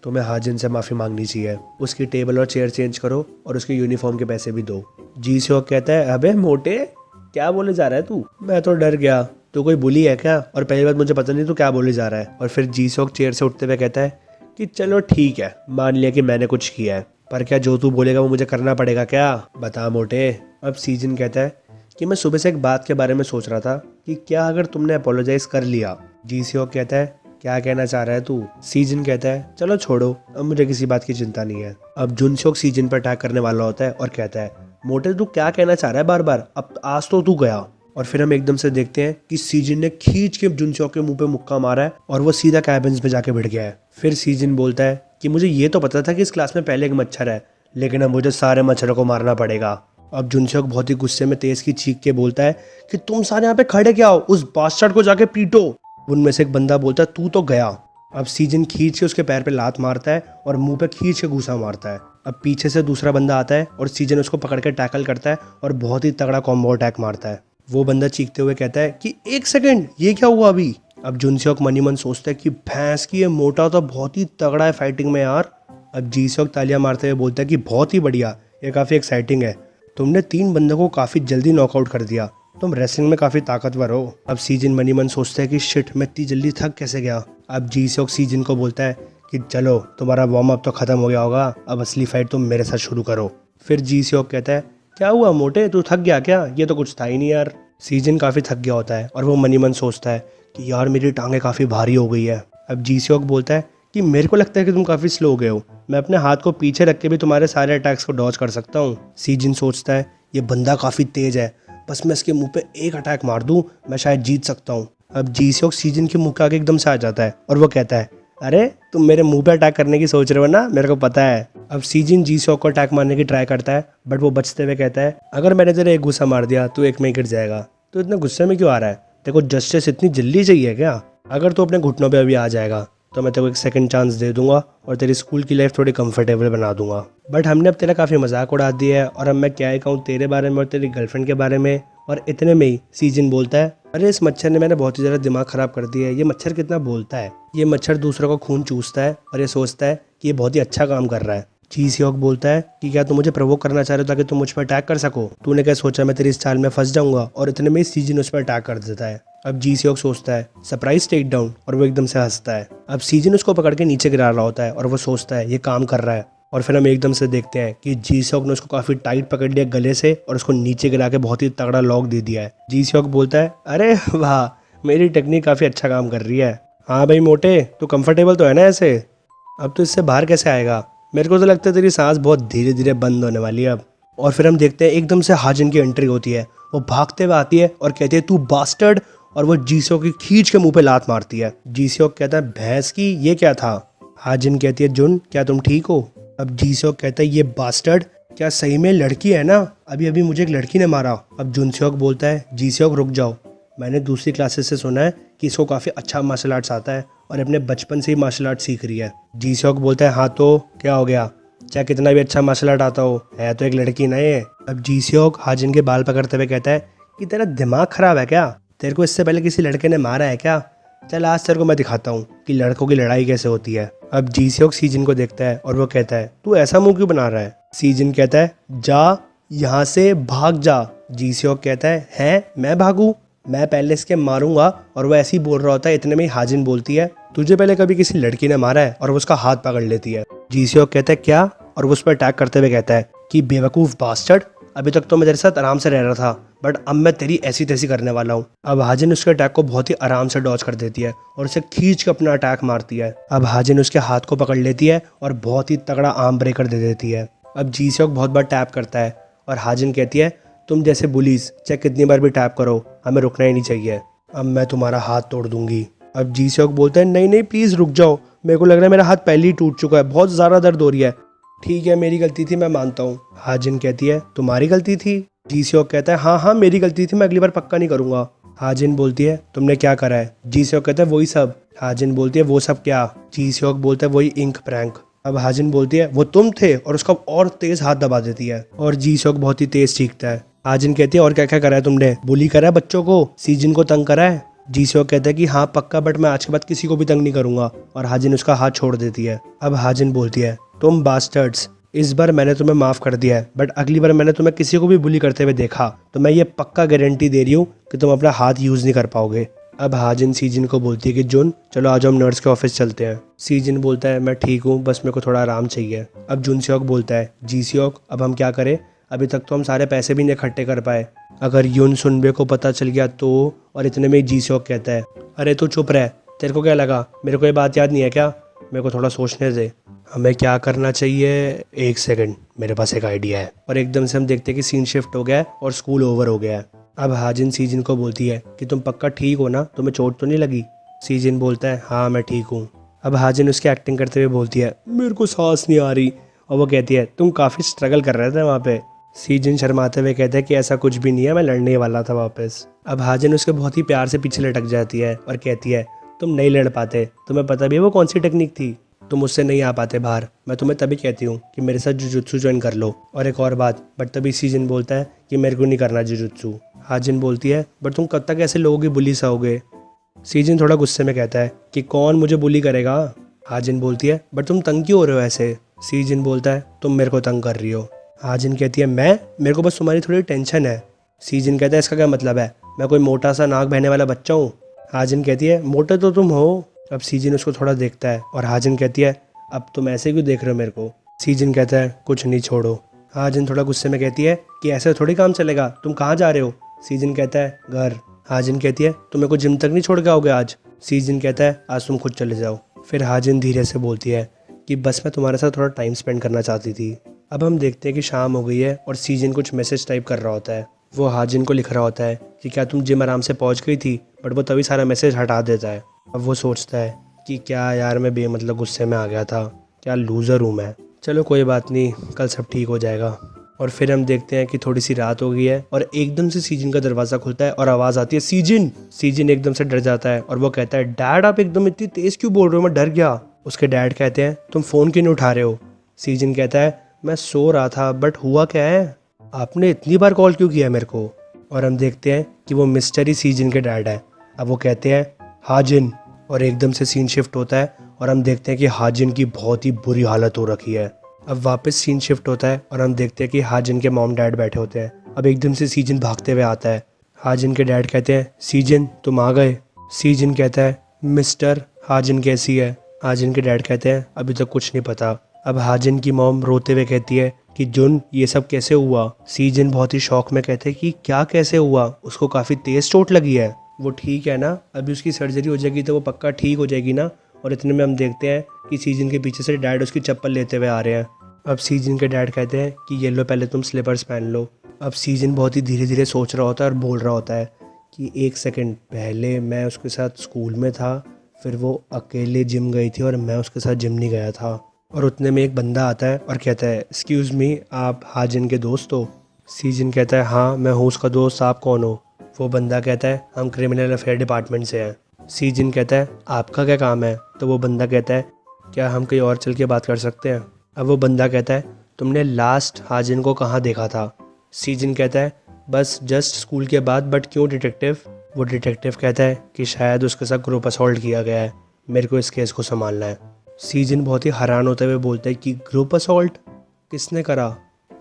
तुम्हें हाजिन से माफ़ी मांगनी चाहिए, उसकी टेबल और चेयर चेंज करो और उसके यूनिफॉर्म के पैसे भी दो। जी सियोक कहता है, अबे मोटे क्या बोले जा रहा है तू, मैं तो डर गया, तू कोई बुली है क्या, और पहली बात मुझे पता नहीं तू क्या बोले जा रहा है। और फिर जी सियोक चेयर से उठते हुए कहता है कि चलो ठीक है, मान लिया कि मैंने कुछ किया है, पर क्या जो तू बोलेगा वो मुझे करना पड़ेगा क्या, बता मोटे। अब सीजन कहता है कि मैं सुबह से एक बात के बारे में सोच रहा था कि क्या अगर तुमने अपोलोजाइज कर लिया। जी सियोक कहता है, क्या कहना चाह रहा है तू। सीजन कहता है, चलो छोड़ो, अब मुझे किसी बात की चिंता नहीं है। अब जुनसेओक सीजन पर अटैक करने वाला होता है और कहता है, मोटे तू क्या कहना चाह रहा है बार बार, अब आज तो तू गया। और फिर हम एकदम से देखते हैं कि सीजन ने खींच के जुनसेओक के मुंह पे मुक्का मारा है और वो सीधा कैबिन्स में जाके बैठ गया है। फिर सीजन बोलता है कि मुझे ये तो पता था कि इस क्लास में पहले एक मच्छर है, लेकिन अब मुझे सारे मच्छरों को मारना पड़ेगा। अब जुनसेओक बहुत ही गुस्से में तेज की चीख के बोलता है कि तुम सारे यहाँ पे खड़े क्या हो, उस बास्टर्ड को जाके पीटो। उनमें से एक बंदा बोलता है, तू तो गया। अब सीजन खींच के उसके पैर पे लात मारता है और मुंह पे खींच के घूसा मारता है। अब पीछे से दूसरा बंदा आता है और सीजन उसको पकड़ के टैकल करता है और बहुत ही तगड़ा कॉम्बो अटैक मारता है। वो बंदा चीखते हुए कहता है कि एक सेकंड, ये क्या हुआ अभी। अब जुनसेओक मनी मन सोचता है कि भैंस की ये मोटा तो बहुत ही तगड़ा है फाइटिंग में यार। अब जी सियोक तालियां मारते हुए बोलता है कि बहुत ही बढ़िया, ये काफ़ी एक्साइटिंग है, तुमने 3 बंदों को काफ़ी जल्दी नॉकआउट कर दिया, तुम रेसलिंग में काफ़ी ताकतवर हो। अब सीजन मनी मन सोचता है कि शिट, मैं इतनी जल्दी थक कैसे गया। अब जी सियोक सीजन को बोलता है कि चलो तुम्हारा वार्म अप तो ख़त्म हो गया होगा, अब असली फाइट तुम मेरे साथ शुरू करो। फिर जी सियोक कहता है, क्या हुआ मोटे, तू थक गया क्या, ये तो कुछ था ही नहीं यार। सीजन काफ़ी थक गया होता है और वो मनी मन सोचता है कि यार मेरी टांगें काफ़ी भारी हो गई है। अब जी सियोक बोलता है कि मेरे को लगता है कि तुम काफ़ी स्लो हो गए हो, मैं अपने हाथ को पीछे रख के भी तुम्हारे सारे अटैक्स को डॉज कर सकता हूँ। सीजन सोचता है ये बंदा काफ़ी तेज है, बस मैं इसके मुंह पे एक अटैक मार दूँ, मैं शायद जीत सकता हूँ। अब जी सियोक सीजन के मुंह के आगे एकदम से आ जाता है और वो कहता है, अरे तुम मेरे मुंह पे अटैक करने की सोच रहे हो ना, मेरे को पता है। अब सीजन जी सियोक को अटैक मारने की ट्राई करता है, बट वो बचते हुए कहता है, अगर मैंने तेरे एक गुस्सा मार दिया तो एक में ही गिर जाएगा, तो इतना गुस्से में क्यों आ रहा है, देखो जस्टिस इतनी जल्दी चाहिए क्या, अगर तू अपने घुटनों पे अभी आ जाएगा तो मैं तेरे को एक सेकंड चांस दे दूंगा और तेरी स्कूल की लाइफ थोड़ी कंफर्टेबल बना दूंगा। बट हमने अब तेरा काफ़ी मजाक उड़ा दिया है और अब मैं क्या ही कहूँ तेरे बारे में और तेरी गर्लफ्रेंड के बारे में। और इतने में ही सीजन बोलता है, अरे इस मच्छर ने मैंने बहुत ही ज़्यादा दिमाग ख़राब कर दिया है, ये मच्छर कितना बोलता है, ये मच्छर दूसरों को खून चूसता है और ये सोचता है कि ये बहुत ही अच्छा काम कर रहा है। जी सियोक बोलता है कि क्या तुम मुझे प्रवोक करना चाह रहे हो ताकि तुम मुझ पर अटैक कर सको, तूने क्या सोचा मैं तेरी इस चाल में फंस जाऊंगा। और इतने में सीजन उस पर अटैक कर देता है। अब जी सियोक सोचता है सरप्राइज टेक डाउन और वो एकदम से हंसता है। अब सीजन उसको पकड़ के नीचे गिरा रहा होता है और वो सोचता है ये काम कर रहा है। और फिर हम एकदम से देखते हैं कि जी सियोक ने उसको काफ़ी टाइट पकड़ लिया गले से और उसको नीचे गिरा के बहुत ही तगड़ा लॉक दे दिया है। जी सियोक बोलता है, अरे वाह, मेरी टेक्निक काफ़ी अच्छा काम कर रही है। हाँ भाई मोटे, तू कंफर्टेबल तो है ना ऐसे, अब तो इससे बाहर कैसे आएगा, मेरे को तो लगता है तेरी सांस बहुत धीरे धीरे बंद होने वाली है अब। और फिर हम देखते हैं एकदम से हाजिन की एंट्री होती है, वो भागते हुए आती है और कहती है तू बास्टर्ड, और वो जी सियोक की खींच के मुंह पे लात मारती है। जी सियोक कहता है भैंस की ये क्या था। हाजिन कहती है जुन क्या तुम ठीक हो। अब जी सियोक कहता है ये बास्टर्ड क्या सही में लड़की है ना, अभी अभी मुझे एक लड़की ने मारा। अब जुन सियोक बोलता है जी सियोक रुक जाओ, मैंने दूसरी क्लासेस से सुना है कि इसको काफ़ी अच्छा मार्शल आर्ट्स आता है और अपने बचपन से ही मार्शल आर्ट सीख रही है। जी सियोक बोलता है हाँ तो क्या हो गया, चाहे कितना भी अच्छा मार्शल आर्ट आता हो, है तो एक लड़की ना ये। अब जी सियोक हाजिन के बाल पकड़ते हुए कहता है कि तेरा दिमाग खराब है क्या, तेरे को इससे पहले किसी लड़के ने मारा है क्या, चल आज तेरे को मैं दिखाता हूँ कि लड़कों की लड़ाई कैसे होती है। अब जी सियोक सीजन को देखता है और वो कहता है तू ऐसा मुंह क्यों बना रहा है। सीजन कहता है जा यहाँ से भाग जा। जी सियोक कहता है मैं भागू, मैं पहले इसके मारूंगा। और वो ऐसे ही बोल रहा होता है, इतने में ही हाजिन बोलती है तुझे पहले कभी किसी लड़की ने मारा है, और वो उसका हाथ पकड़ लेती है। जी सियोक कहता है क्या, और वो उस पर अटैक करते हुए कहता है कि बेवकूफ़ बास्टर्ड, अभी तक तो मैं तेरे साथ आराम से रह रहा था, बट अब मैं तेरी ऐसी तैसी करने वाला हूँ। अब हाजिन उसके अटैक को बहुत ही आराम से डॉज कर देती है और उसे खींच के अपना अटैक मारती है। अब हाजिन उसके हाथ को पकड़ लेती है और बहुत ही तगड़ा आर्म ब्रेकर दे देती है। अब जी सियोक बहुत बार टैप करता है और हाजिन कहती है तुम जैसे बुलीज चाहे कितनी बार भी टैप करो, हमें रुकना ही नहीं चाहिए। अब मैं तुम्हारा हाथ तोड़ दूंगी। अब जी सेओक बोलता है नहीं नहीं प्लीज़ रुक जाओ, मेरे को लग रहा है मेरा हाथ पहले ही टूट चुका है, बहुत ज़्यादा दर्द हो रही है। ठीक है मेरी गलती थी, मैं मानता हूँ। हाजिन कहती है तुम्हारी गलती थी? जी सेओक कहता है हाँ हाँ मेरी गलती थी, मैं अगली बार पक्का नहीं करूँगा। हाजिन बोलती है तुमने क्या करा है? जी सेओक कहता है वही सब। हाजिन बोलती है वो सब क्या? जी सेओक बोलता है वही इंक प्रैंक। अब हाजिन बोलती है वो तुम थे, और उसका और तेज हाथ दबा देती है और जी सेओक बहुत ही तेज चीखता है। हाजिन कहती है और क्या क्या करा है तुमने? बुली करा है बच्चों को, सीजन को तंग करा है? जी सेओक कहता है कि हाँ पक्का, बट मैं आज के बाद किसी को भी तंग नहीं करूंगा, और हाजिन उसका हाथ छोड़ देती है। अब हाजिन बोलती है तुम बास्टर्ड्स, इस बार मैंने तुम्हें माफ कर दिया है, बट अगली बार मैंने तुम्हें किसी को भी बुली करते हुए देखा तो मैं ये पक्का गारंटी दे रही हूँ कि तुम अपना हाथ यूज नहीं कर पाओगे। अब हाजिन सीजन को बोलती है कि जुन चलो आज हम नर्स के ऑफिस चलते हैं। सीजन बोलता है मैं ठीक हूँ, बस मेरे को थोड़ा आराम चाहिए। अब जुन सेओक बोलता है जी सेओक अब हम क्या करें, अभी तक तो हम सारे पैसे भी नहीं इकट्ठे कर पाए, अगर यून सुनबे को पता चल गया तो। और इतने में जी सेओक कहता है अरे तू चुप रह, तेरे को क्या लगा मेरे को ये बात याद नहीं है क्या? मेरे को थोड़ा सोचने दे, हमें क्या करना चाहिए, एक सेकंड मेरे पास एक आइडिया है। और एकदम से हम देखते हैं कि सीन शिफ्ट हो गया है और स्कूल ओवर हो गया है। अब हाजिन सीजन को बोलती है कि तुम पक्का ठीक हो ना, तुम्हें चोट तो नहीं लगी? सीजन बोलता है हाँ मैं ठीक हूँ। अब हाजिन उसकी एक्टिंग करते हुए बोलती है मेरे को सांस नहीं आ रही, और वो कहती है तुम काफ़ी स्ट्रगल कर रहे थे वहाँ पे। सीजन शर्माते हुए कहता है कि ऐसा कुछ भी नहीं है, मैं लड़ने वाला था वापस। अब हाजिन उसके बहुत ही प्यार से पीछे लटक जाती है और कहती है तुम नहीं लड़ पाते, तुम्हें पता भी है वो कौन सी टेक्निक थी, तुम उससे नहीं आ पाते बाहर, मैं तुम्हें तभी कहती हूँ कि मेरे साथ जुजुत्सु ज्वाइन कर लो। और एक और बात, बट तभी सीजन बोलता है कि मेरे को नहीं करना जुजुत्सु। हाजिन बोलती है बट तुम कब तक ऐसे लोगों की बुली सहोगे? सीजन थोड़ा गुस्से में कहता है कि कौन मुझे बुली करेगा? हाजिन बोलती है बट तुम तंग क्यों हो रहे हो ऐसे? सीजन बोलता है तुम मेरे को तंग कर रही हो। हाजिन कहती है मैं, मेरे को बस तुम्हारी थोड़ी टेंशन है। सीजन कहता है इसका क्या मतलब है, मैं कोई मोटा सा नाक बहने वाला बच्चा हूँ? हाजिन कहती है मोटे तो तुम हो। अब सीजन उसको थोड़ा देखता है और हाजिन कहती है अब तुम ऐसे क्यों देख रहे हो मेरे को? सीजन कहता है कुछ नहीं छोड़ो। हाजिन थोड़ा गुस्से में कहती है कि ऐसे थोड़ी काम चलेगा, तुम कहाँ जा रहे हो? सीजन कहता है घर। हाजिन कहती है तुम मेरे को जिम तक नहीं छोड़ के आओगे आज? सीजन कहता है आज तुम खुद चले जाओ। फिर हाजिन धीरे से बोलती है कि बस मैं तुम्हारे साथ थोड़ा टाइम स्पेंड करना चाहती थी। अब हम देखते हैं कि शाम हो गई है और सीजन कुछ मैसेज टाइप कर रहा होता है। वो हाजिन को लिख रहा होता है कि क्या तुम जिम आराम से पहुंच गई थी, बट वो तभी सारा मैसेज हटा देता है। अब वो सोचता है कि क्या यार मैं बेमतलब गुस्से में आ गया था, क्या लूज़र हूँ मैं, चलो कोई बात नहीं, कल सब ठीक हो जाएगा। और फिर हम देखते हैं कि थोड़ी सी रात हो गई है और एकदम से सीजन का दरवाज़ा खुलता है और आवाज़ आती है सीजन। सीजन एकदम से डर जाता है और वो कहता है डैड आप एकदम इतनी तेज़ क्यों बोल रहे हो, मैं डर गया। उसके डैड कहते हैं तुम फ़ोन क्यों नहीं उठा रहे हो? सीजन कहता है मैं सो रहा था, बट हुआ क्या है, आपने इतनी बार कॉल क्यों किया मेरे को? और हम देखते हैं कि वो मिस्टरी सीजन के डैड है। अब वो कहते हैं हाजिन, और एकदम से सीन शिफ्ट होता है और हम देखते हैं कि हाजिन की बहुत ही बुरी हालत हो रखी है। अब वापस सीन शिफ्ट होता है और हम देखते हैं कि हाजिन के मॉम डैड बैठे होते हैं। अब एकदम से सीजन भागते हुए आता है। हाजिन के डैड कहते हैं सीजन तुम आ गए। सीजन कहता है मिस्टर हाजिन कैसी है? हाजिन के डैड कहते हैं अभी तक कुछ नहीं पता। अब हाजिन की मॉम रोते हुए कहती है कि जुन ये सब कैसे हुआ? सीजन बहुत ही शौक में कहते हैं कि क्या कैसे हुआ, उसको काफ़ी तेज़ चोट लगी है, वो ठीक है ना, अभी उसकी सर्जरी हो जाएगी तो वो पक्का ठीक हो जाएगी ना। और इतने में हम देखते हैं कि सीजन के पीछे से डैड उसकी चप्पल लेते हुए आ रहे हैं। अब सीजन के डैड कहते हैं कि ये लो पहले तुम स्लीपर्स पहन लो। अब सीजन बहुत ही धीरे धीरे सोच रहा होता है और बोल रहा होता है कि एक सेकंड, पहले मैं उसके साथ स्कूल में था, फिर वो अकेले जिम गई थी और मैं उसके साथ जिम नहीं गया था। और उतने में एक बंदा आता है और कहता है एक्सक्यूज़ मी, आप हाजिन के दोस्त हो? सीजन कहता है हाँ मैं हूँ उसका दोस्त, आप कौन हो? वो बंदा कहता है हम क्रिमिनल अफेयर डिपार्टमेंट से हैं। सीजन कहता है आपका क्या काम है? तो वो बंदा कहता है क्या हम कहीं और चल के बात कर सकते हैं? अब वो बंदा कहता है तुमने लास्ट हाजिन को कहाँ देखा था? सीजन कहता है बस जस्ट स्कूल के बाद, बट क्यों डिटेक्टिव? वो डिटेक्टिव कहता है कि शायद उसके साथ ग्रुप असॉल्ट किया गया है, मेरे को इस केस को संभालना है। सीजन बहुत ही हैरान होते हुए बोलता है कि ग्रुप असॉल्ट किसने करा?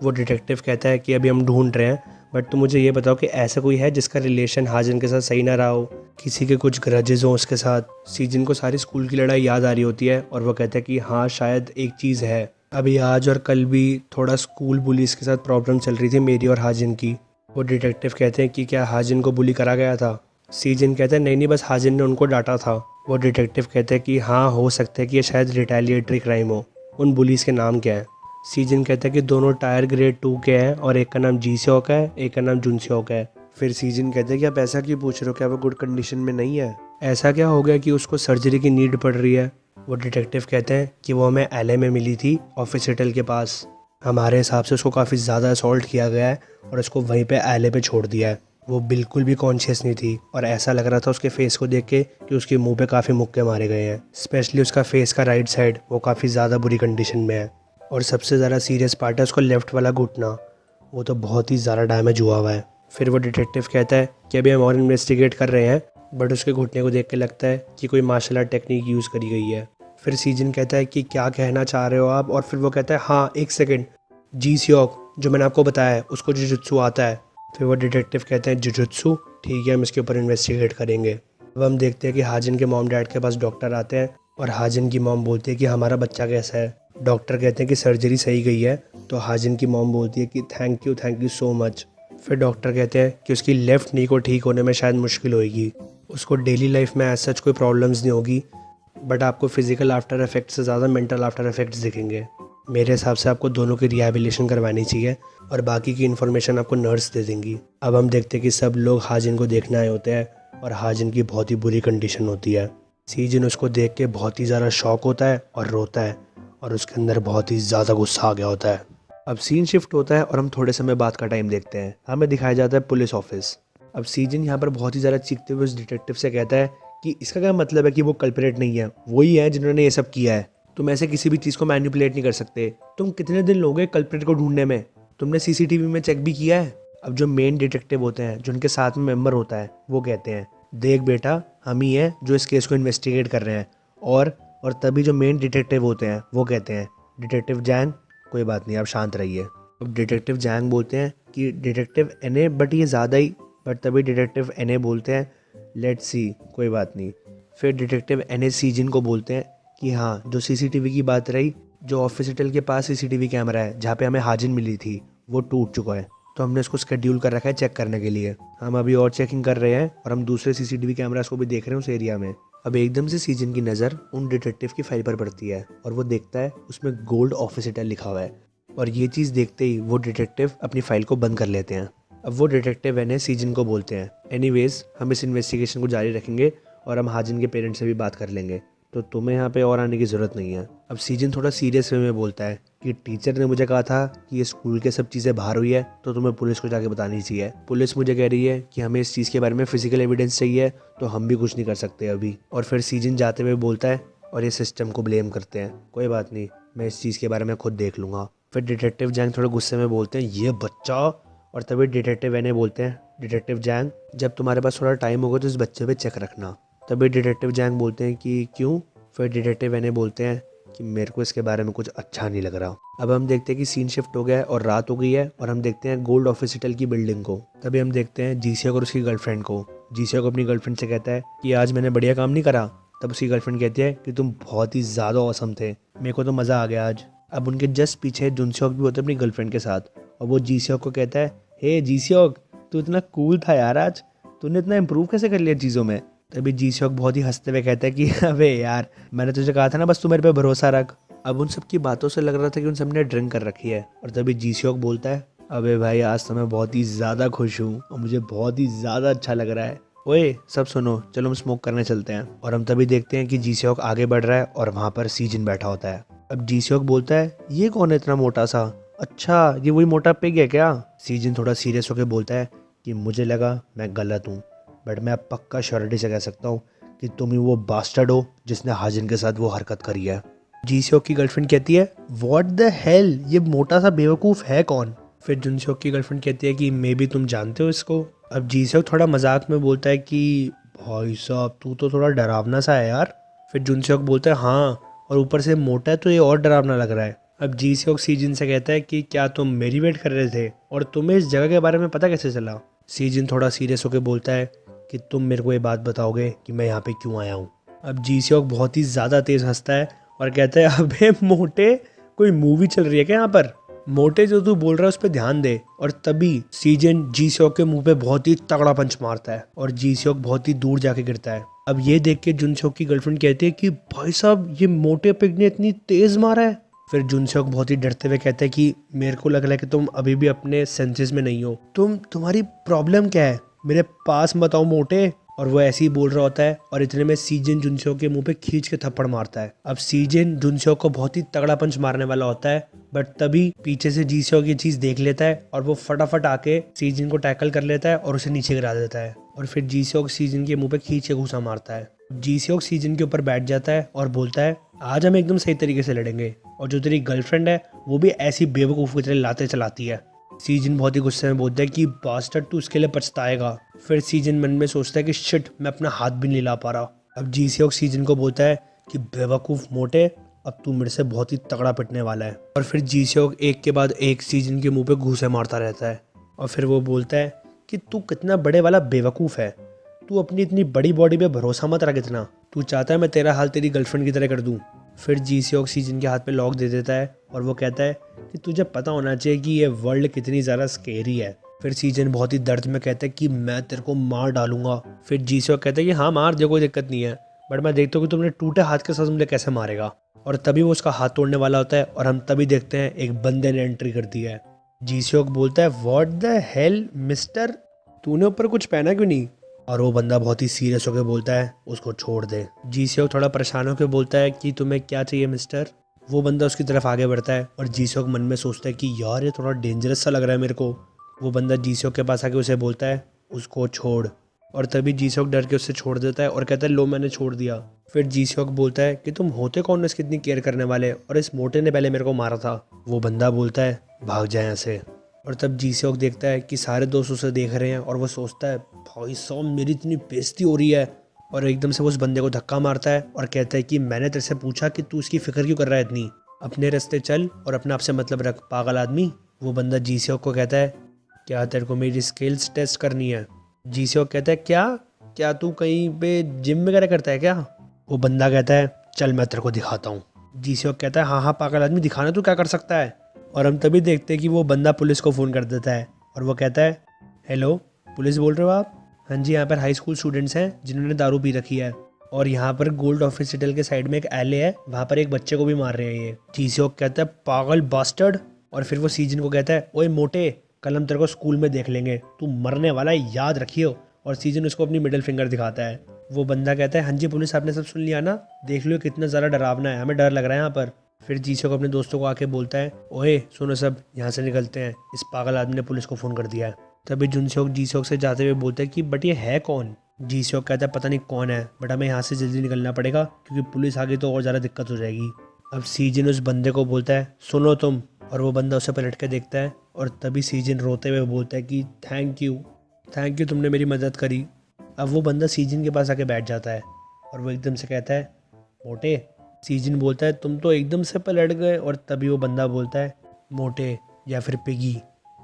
वो डिटेक्टिव कहता है कि अभी हम ढूंढ रहे हैं, बट तुम मुझे ये बताओ कि ऐसा कोई है जिसका रिलेशन हाजिन के साथ सही ना रहा हो, किसी के कुछ ग्रजेज हो उसके साथ। सीजन को सारी स्कूल की लड़ाई याद आ रही होती है और वो कहता है कि हाँ शायद एक चीज़ है, अभी आज और कल भी थोड़ा स्कूल बुलीज के साथ प्रॉब्लम चल रही थी मेरी और हाजिन की। वो डिटेक्टिव कहते हैं कि क्या हाजिन को बुली करा गया था? सीजन कहता है नहीं नहीं, बस हाजिन ने उनको डांटा था। वो डिटेक्टिव कहते हैं कि हाँ हो सकता है कि ये शायद रिटेलिएटरी क्राइम हो। उन बुलीज के नाम क्या है? सीजन कहता है कि दोनों टायर ग्रेड 2 के हैं और एक का नाम जी सेओक है, एक का नाम जुन सेओक है। फिर सीजन कहते हैं कि आप ऐसा क्यों पूछ रहे हो, क्या वो गुड कंडीशन में नहीं है? ऐसा क्या हो गया कि उसको सर्जरी की नीड पड़ रही है? वो डिटेक्टिव कहते हैं कि वो हमें एलए में मिली थी ऑफिस होटल के पास। हमारे हिसाब से उसको काफ़ी ज़्यादा असॉल्ट किया गया है और उसको वहीं पे एलए पे छोड़ दिया है। वो बिल्कुल भी कॉन्शियस नहीं थी और ऐसा लग रहा था उसके फेस को देख के कि उसके मुंह पे काफ़ी मुक्के मारे गए हैं। स्पेशली उसका फेस का राइट साइड वो काफ़ी ज़्यादा बुरी कंडीशन में है और सबसे ज़्यादा सीरियस पार्ट है उसका लेफ्ट वाला घुटना, वो तो बहुत ही ज़्यादा डैमेज हुआ हुआ है। फिर वो डिटेक्टिव कहता है कि अभी हम और इन्वेस्टिगेट कर रहे हैं, बट उसके घुटने को देख के लगता है कि कोई मार्शल आर्ट टेक्निक यूज़ करी गई है। फिर सीजन कहता है कि क्या कहना चाह रहे हो आप, और फिर वो कहता है हाँ एक सेकेंड, जी सियोक जो मैंने आपको बताया है उसको जुजुत्सु आता है। फिर वो डिटेक्टिव कहते हैं जुजुत्सु, ठीक है हम इसके ऊपर इन्वेस्टिगेट करेंगे। अब हम देखते हैं कि हाजिन के मॉम डैड के पास डॉक्टर आते हैं और हाजिन की मॉम बोलती है कि हमारा बच्चा कैसा है। डॉक्टर कहते हैं कि सर्जरी सही गई है, तो हाजिन की मॉम बोलती है कि थैंक यू सो मच। फिर डॉक्टर कहते हैं कि उसकी लेफ़्ट नी को ठीक होने में शायद मुश्किल होगी, उसको डेली लाइफ में ऐसा कोई प्रॉब्लम्स नहीं होगी, बट आपको फिजिकल आफ्टर इफेक्ट से ज़्यादा मेंटल आफ्टर इफेक्ट्स दिखेंगे। मेरे हिसाब से आपको दोनों की रिहैबिलिटेशन करवानी चाहिए और बाकी की इन्फॉर्मेशन आपको नर्स दे देंगी। अब हम देखते हैं कि सब लोग हाजिन को देखने आए होते हैं और हाजिन की बहुत ही बुरी कंडीशन होती है। सीजन उसको देख के बहुत ही ज़्यादा शॉक होता है और रोता है और उसके अंदर बहुत ही ज़्यादा गुस्सा आ गया होता है। अब सीन शिफ्ट होता है और हम थोड़े समय बाद का टाइम देखते हैं। हमें दिखाया जाता है पुलिस ऑफिस। अब सीजन यहाँ पर बहुत ही ज़्यादा चीखते हुए उस डिटेक्टिव से कहता है कि इसका क्या मतलब है कि वो कल्परेट नहीं है, वही है जिन्होंने ये सब किया है। तुम ऐसे किसी भी चीज़ को मैनिपुलेट नहीं कर सकते। तुम कितने दिन लोगे कल्परेट को ढूंढने में? तुमने सीसीटीवी में चेक भी किया है? अब जो मेन डिटेक्टिव होते हैं, जो उनके साथ में मेंबर होता है, वो कहते हैं देख बेटा हम ही हैं जो इस केस को इन्वेस्टिगेट कर रहे हैं। और तभी जो मेन डिटेक्टिव होते हैं वो कहते हैं डिटेक्टिव जैंग कोई बात नहीं आप शांत रहिए। अब डिटेक्टिव जैंग बोलते हैं कि डिटेक्टिव एनए बट ये ज़्यादा ही, बट तभी डिटेक्टिव एनए बोलते हैं लेट्स सी कोई बात नहीं। फिर डिटेक्टिव एनए सीजन को बोलते हैं कि हाँ जो सीसीटीवी की बात रही, जो ऑफिस होटल के पास सीसीटीवी कैमरा है जहाँ पे हमें हाजिन मिली थी वो टूट चुका है, तो हमने उसको शेड्यूल कर रखा है चेक करने के लिए। हम अभी और चेकिंग कर रहे हैं और हम दूसरे सीसीटीवी कैमरास को भी देख रहे हैं उस एरिया में। अब एकदम से सीजन की नज़र उन डिटेक्टिव की फाइल पर पड़ती है और वो देखता है उसमें गोल्ड ऑफिस होटल लिखा हुआ है, और ये चीज़ देखते ही वो डिटेक्टिव अपनी फाइल को बंद कर लेते हैं। अब वो डिटेक्टिव एनए सीजन को बोलते हैं एनीवेज हम इस इन्वेस्टिगेशन को जारी रखेंगे और हम हाजिन के पेरेंट्स से भी बात कर लेंगे, तो तुम्हें यहाँ पे और आने की ज़रूरत नहीं है। अब सीजन थोड़ा सीरियस वे में बोलता है कि टीचर ने मुझे कहा था कि ये स्कूल के सब चीज़ें बाहर हुई है तो तुम्हें पुलिस को जाके बतानी चाहिए। पुलिस मुझे कह रही है कि हमें इस चीज़ के बारे में फिजिकल एविडेंस चाहिए, तो हम भी कुछ नहीं कर सकते अभी। और फिर सीजन जाते हुए बोलता है और ये सिस्टम को ब्लेम करते हैं, कोई बात नहीं मैं इस चीज़ के बारे में खुद देख लूँगा। फिर डिटेक्टिव जैंग थोड़े गुस्से में बोलते हैं ये बच्चा, और तभी डिटेक्टिव एने बोलते हैं डिटेक्टिव जैंग जब तुम्हारे पास थोड़ा टाइम होगा तो इस बच्चे पे चेक रखना। तभी डिटेक्टिव जैंग बोलते हैं कि क्यों? फिर डिटेक्टिव एने बोलते हैं कि मेरे को इसके बारे में कुछ अच्छा नहीं लग रहा। अब हम देखते हैं कि सीन शिफ्ट हो गया है और रात हो गई है और हम देखते हैं गोल्ड ऑफिस होटल की बिल्डिंग को। तभी हम देखते हैं जीसिया और उसकी गर्लफ्रेंड को। जीसिया को अपनी गर्लफ्रेंड से कहता है कि आज मैंने बढ़िया काम नहीं करा। तब उसकी गर्लफ्रेंड कहती है कि तुम बहुत ही ज़्यादा औसम थे, मेरे को तो मज़ा आ गया आज। अब उनके जस्ट पीछे जुनसेओक भी होते हैं अपनी गर्लफ्रेंड के साथ, और वो जीसियोक को कहता है हे जीसियोक तू इतना कूल था यार, आज तूने इतना इम्प्रूव कैसे कर लिया चीज़ों में। तभी जीसियोक बहुत ही हंसते हुए कहता है कि अबे यार मैंने तुझे कहा था ना बस तू मेरे पे भरोसा रख। अब उन सब की बातों से लग रहा था कि उन सब ने ड्रिंक कर रखी है, और तभी जीसियोक बोलता है अबे भाई आज तो मैं बहुत ही ज़्यादा खुश हूँ और मुझे बहुत ही ज़्यादा अच्छा लग रहा है। ओए सब सुनो चलो हम स्मोक करने चलते हैं। और हम तभी देखते हैं कि जीसियोक आगे बढ़ रहा है और वहाँ पर सीजन बैठा होता है। अब जीसियोक बोलता है ये कौन है इतना मोटा सा, अच्छा ये वही मोटा पिग है क्या? सीजन थोड़ा सीरियस होकर बोलता है कि मुझे लगा मैं गलत हूँ, बट मैं अब पक्का श्योरिटी से कह सकता हूँ कि तुम ही वो बास्टर्ड हो जिसने हाजिन के साथ वो हरकत करी है। जीसियोक की गर्लफ्रेंड कहती है व्हाट द हेल, ये मोटा सा बेवकूफ़ है कौन? फिर जुनसेओक की गर्लफ्रेंड कहती है कि मे बी तुम जानते हो इसको। अब जीसियोक थोड़ा मजाक में बोलता है कि भाई साहब तू तो थोड़ा डरावना सा है यार। फिर जुनसेओक बोलता है हाँ, और ऊपर से मोटा है तो ये और डरावना लग रहा है। अब जीसियोक सीजन से कहता है कि क्या तुम मेरी वेट कर रहे थे और तुम्हें इस जगह के बारे में पता कैसे चला? सीजन थोड़ा सीरियस होकर बोलता है कि तुम मेरे को ये बात बताओगे कि मैं यहाँ पे क्यों आया हूँ। अब जीसियोक बहुत ही ज़्यादा तेज़ हंसता है और कहता है अबे मोटे कोई मूवी चल रही है क्या यहाँ पर? मोटे जो तू बोल रहा है उस पर ध्यान दे। और तभी सीजन जीसियोक के मुंह पे बहुत ही तगड़ा पंच मारता है और जीसियोक बहुत ही दूर जाके गिरता है। अब ये देख के जुनसेओक की गर्लफ्रेंड कहती है कि भाई साहब ये मोटे पिग ने इतनी तेज मारा है। फिर जुनसेok बहुत ही डरते हुए कहता है कि मेरे को लग रहा है कि तुम अभी भी अपने सेंसेस में नहीं हो, तुम्हारी प्रॉब्लम क्या है, मेरे पास मत आओ मोटे। और वो ऐसे ही बोल रहा होता है और इतने में सीजन जुनसेok के मुंह पे खींच के थप्पड़ मारता है। अब सीजन जुनसेok को बहुत ही तगड़ा पंच मारने वाला होता है, बट तभी पीछे से जीसेok ये चीज देख लेता है और वो फटाफट आके सीजन को टैकल कर लेता है और उसे नीचे गिरा देता है। और फिर जीसेok सीजन के मुंह पे खींच के घुसा मारता है। जीसेok सीजन के ऊपर बैठ जाता है और बोलता है आज हम एकदम सही तरीके से लड़ेंगे, और जो तेरी गर्लफ्रेंड है वो भी ऐसी बेवकूफ़ की तरह लाते चलाती है। सीजन बहुत ही गुस्से में बोलता है कि बास्टर्ड तू इसके लिए पछताएगा। फिर सीजन मन में सोचता है कि शिट मैं अपना हाथ भी नहीं ला पा रहा। अब जीसेok सीजन को बोलता है कि बेवकूफ़ मोटे, अब तू मेरे से बहुत ही तगड़ा पिटने वाला है। और फिर जीसेok एक के बाद एक सीजन के मुंह पे घूंसे मारता रहता है। और फिर वो बोलता है कि तू कितना बड़े वाला बेवकूफ़ है, तू अपनी इतनी बड़ी बॉडी पे भरोसा मत रख इतना, तू चाहता है मैं तेरा हाल तेरी गर्लफ्रेंड की तरह कर दूं। फिर जीसेok सीजन के हाथ पे लॉक दे देता है और वो कहता है कि तुझे पता होना चाहिए कि ये वर्ल्ड कितनी ज़्यादा स्केरी है। फिर सीजन बहुत ही दर्द में कहता है कि मैं तेरे को मार डालूंगा। फिर जीसेok कहता है कि हाँ मार दे, कोई दिक्कत नहीं है, बट मैं देखता हूँ कि तुमने टूटे हाथ के साथ मुझे कैसे मारेगा। और तभी वो उसका हाथ तोड़ने वाला होता है और हम तभी देखते हैं एक बंदे ने एंट्री कर दी है। जीसेok बोलता है व्हाट द हेल मिस्टर, तूने ऊपर कुछ पहना क्यों नहीं। और वो बंदा बहुत ही सीरियस होकर बोलता है उसको छोड़ दे। जीसेok थोड़ा परेशान होकर बोलता है कि तुम्हें क्या चाहिए मिस्टर। वो बंदा उसकी तरफ आगे बढ़ता है और जीसेok मन में सोचता है कि यार ये थोड़ा डेंजरस सा लग रहा है मेरे को। वो बंदा जीसेok के पास आके उसे बोलता है उसको छोड़। और तभी जीसेok डर के उससे छोड़ देता है और कहता है लो मैंने छोड़ दिया। फिर जीसेok बोलता है कि तुम होते कौन हो इसकी इतनी केयर करने वाले, और इस मोटे ने पहले मेरे को मारा था। वो बंदा बोलता है भाग जाए यहाँ से। और तब जीसेok देखता है कि सारे दोस्त उसे देख रहे हैं और वो सोचता है भाई साहब मेरी इतनी बेइज्जती हो रही है, और एकदम से वो उस बंदे को धक्का मारता है और कहता है कि मैंने तेरे से पूछा कि तू इसकी फिक्र क्यों कर रहा है इतनी, अपने रास्ते चल और अपने आप से मतलब रख पागल आदमी। वो बंदा जीसेok को कहता है क्या तेरे को मेरी स्किल्स टेस्ट करनी है। जीसेok कहता है क्या क्या तू कहीं पे जिम वगैरह करता है क्या। वो बंदा कहता है चल मैं तेरे को दिखाता हूँ। जीसेok कहता है हाँ पागल आदमी दिखाना तू क्या कर सकता है। और हम तभी देखते हैं कि वो बंदा पुलिस को फ़ोन कर देता है और वो कहता है हेलो पुलिस बोल रहे हो आप। हाँ जी, यहाँ पर हाई स्कूल स्टूडेंट्स हैं जिन्होंने दारू पी रखी है, और यहाँ पर गोल्ड ऑफिस सिटल के साइड में एक एले है, वहाँ पर एक बच्चे को भी मार रहे हैं ये। जीसेok कहता है पागल बास्टर्ड। और फिर वो सीजन को कहता है ओए मोटे, कल हम तेरे को स्कूल में देख लेंगे, तू मरने वाला है याद रखियो। और सीजन उसको अपनी मिडिल फिंगर दिखाता है। वो बंदा कहता है हाँ जी पुलिस आपने सब सुन लिया ना, देख लो कितना ज़्यादा डरावना है, हमें डर लग रहा है यहाँ पर। फिर जीसेok अपने दोस्तों को आके बोलता है ओए सुनो सब यहाँ से निकलते हैं, इस पागल आदमी ने पुलिस को फ़ोन कर दिया है। तभी जुनसेok जीसेok से जाते हुए बोलता है कि बट ये है कौन। जीसेok कहता है पता नहीं कौन है, बट हमें यहाँ से जल्दी निकलना पड़ेगा क्योंकि पुलिस आ गई तो और ज़्यादा दिक्कत हो जाएगी। अब सीजन उस बंदे को बोलता है सुनो तुम, और वो बंदा उसे पलट के देखता है और तभी सीजन रोते हुए बोलता है कि थैंक यू तुमने मेरी मदद करी। अब वो बंदा सीजन के पास आके बैठ जाता है और वो एकदम से कहता है मोटे। सीजन बोलता है तुम तो एकदम से पलट गए, और तभी वो बंदा बोलता है मोटे या फिर पिगी,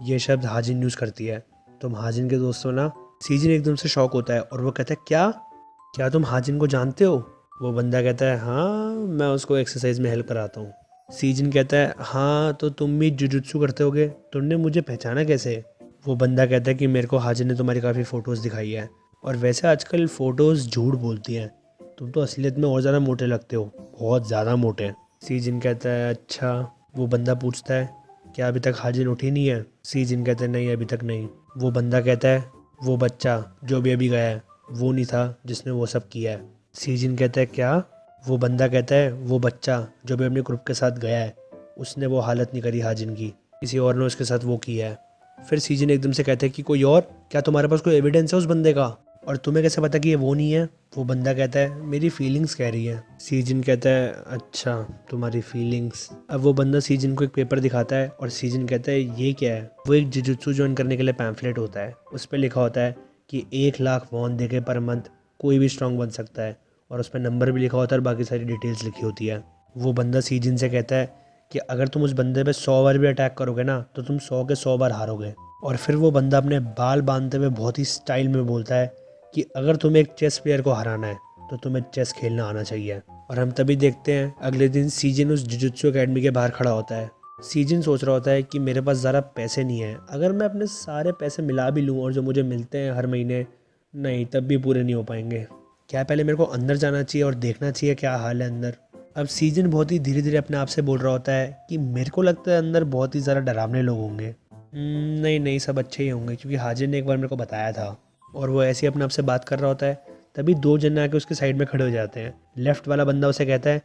ये शब्द हाजिन यूज़ करती है, तुम हाजिन के दोस्त हो ना। सीजन एकदम से शॉक होता है और वो कहता है क्या तुम हाजिन को जानते हो। वो बंदा कहता है हाँ मैं उसको एक्सरसाइज में हेल्प कराता हूँ। सीजन कहता है हाँ तो तुम भी जुजुत्सु करते होगे, तुमने मुझे पहचाना कैसे। वो बंदा कहता है कि मेरे को हाजिन ने तुम्हारी काफ़ी फ़ोटोज़ दिखाई है, और वैसे आजकल फ़ोटोज़ झूठ बोलती हैं, तुम तो असलियत में और ज़्यादा मोटे लगते हो, बहुत ज़्यादा मोटे। सीजन कहता है अच्छा। वो बंदा पूछता है क्या अभी तक हाजिन उठी नहीं है। सीजन कहता है नहीं अभी तक नहीं। वो बंदा कहता है वो बच्चा जो भी अभी गया है वो नहीं था जिसने वो सब किया है। सीजन कहता है क्या। वो बंदा कहता है वो बच्चा जो भी अपने ग्रुप के साथ गया है उसने वो हालत नहीं करी हाजिन की, किसी और ने उसके साथ वो किया है। फिर सीजन एकदम से कहता है कि कोई और, क्या तुम्हारे पास कोई एविडेंस है उस बंदे का, और तुम्हें कैसे पता कि ये वो नहीं है। वो बंदा कहता है मेरी फीलिंग्स कह रही है। सीजन कहता है अच्छा तुम्हारी फीलिंग्स। अब वो बंदा सीजन को एक पेपर दिखाता है और सीजन कहता है ये क्या है। वो एक जुजुत्सु ज्वाइन करने के लिए पैम्फलेट होता है, उस पर लिखा होता है कि 1,00,000 वॉन देके पर मंथ कोई भी स्ट्रॉन्ग बन सकता है, और उस पर नंबर भी लिखा होता है और बाकी सारी डिटेल्स लिखी होती है। वो बंदा सीजन से कहता है कि अगर तुम उस बंदे पे 100 बार भी अटैक करोगे ना तो तुम 100 के 100 बार हारोगे। और फिर वो बंदा अपने बाल बांधते हुए बहुत ही स्टाइल में बोलता है कि अगर तुम्हें एक चेस प्लेयर को हराना है तो तुम्हें चेस खेलना आना चाहिए। और हम तभी देखते हैं अगले दिन सीजन उस जुजुत्सु एकेडमी के बाहर खड़ा होता है। सीजन सोच रहा होता है कि मेरे पास ज़्यादा पैसे नहीं है, अगर मैं अपने सारे पैसे मिला भी लूँ और जो मुझे मिलते हैं हर महीने, नहीं तब भी पूरे नहीं हो पाएंगे। क्या पहले मेरे को अंदर जाना चाहिए और देखना चाहिए क्या हाल है अंदर। अब सीजन बहुत ही धीरे धीरे अपने आप से बोल रहा होता है कि मेरे को लगता है अंदर बहुत ही ज़्यादा डरावने लोग होंगे। नहीं नहीं, सब अच्छे ही होंगे, क्योंकि हाजिर ने एक बार मेरे को बताया था। और वो ऐसे ही अपने आप से बात कर रहा होता है, तभी दो जन आके उसके साइड में खड़े हो जाते हैं। लेफ्ट वाला बंदा उसे कहता है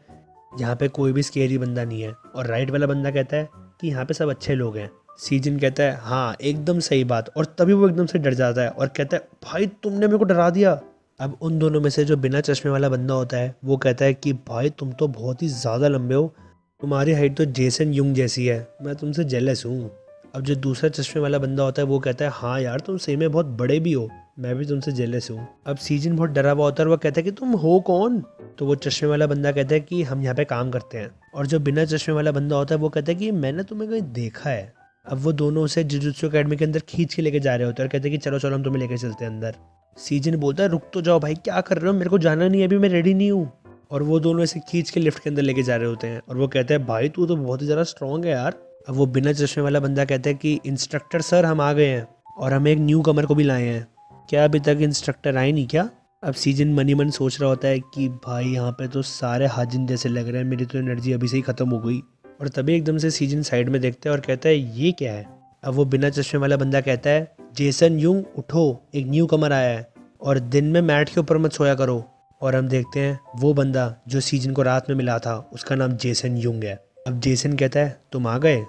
यहाँ पे कोई भी स्केरी बंदा नहीं है, और राइट वाला बंदा कहता है कि यहाँ पे सब अच्छे लोग हैं। सीजन कहता है हाँ एकदम सही बात, और तभी वो एकदम से डर जाता है और कहता है भाई तुमने मेरे को डरा दिया। अब उन दोनों में से जो बिना चश्मे वाला बंदा होता है वो कहता है कि भाई तुम तो बहुत ही ज़्यादा लंबे हो, तुम्हारी हाइट तो जेसन युंग जैसी है, मैं तुमसे जेलस हूँ। अब जो दूसरा चश्मे वाला बंदा होता है वो कहता है हाँ यार तुम सही में बहुत बड़े भी हो, मैं भी तुमसे जेलस हूँ। अब सीजन बहुत डरा हुआ होता है और वो कहता है कि तुम हो कौन। तो वो चश्मे वाला बंदा कहता है कि हम यहाँ पे काम करते हैं। और जो बिना चश्मे वाला बंदा होता है वो कहता है कि मैंने तुम्हें कहीं देखा है। अब वो दोनों उसे जुजुत्सु अकेडमी के अंदर खींच के लेके जा रहे होते हैं और कहते हैं कि चलो चलो हम तुम्हें लेके चलते हैं अंदर। सीजन बोलता है रुक तो जाओ भाई, क्या कर रहे हो, मेरे को जाना नहीं है, अभी मैं रेडी नहीं हूँ। और वो दोनों ऐसे खींच के लिफ्ट के अंदर लेके जा रहे होते हैं और वो कहते हैं भाई तू तो बहुत ही ज़्यादा स्ट्रॉन्ग है यार। अब वो बिना चश्मे वाला बंदा कहता है कि इंस्ट्रक्टर सर हम आ गए हैं और हम एक न्यू कमर को भी लाए हैं। क्या अभी तक इंस्ट्रक्टर आए नहीं क्या। अब सीजन मनी मन सोच रहा होता है कि भाई यहाँ पे तो सारे हाजिन जैसे लग रहे हैं, मेरी तो एनर्जी अभी से ही ख़त्म हो गई। और तभी एकदम से सीजन साइड में देखता है और कहता है ये क्या है। अब वो बिना चश्मे वाला बंदा कहता है जेसन युंग उठो, एक न्यू कमर आया है और दिन में मैट के ऊपर मत सोया करो। और हम देखते हैं वो बंदा जो सीजन को रात में मिला था उसका नाम जेसन युंग है। अब जेसन कहता है तुम आ गए।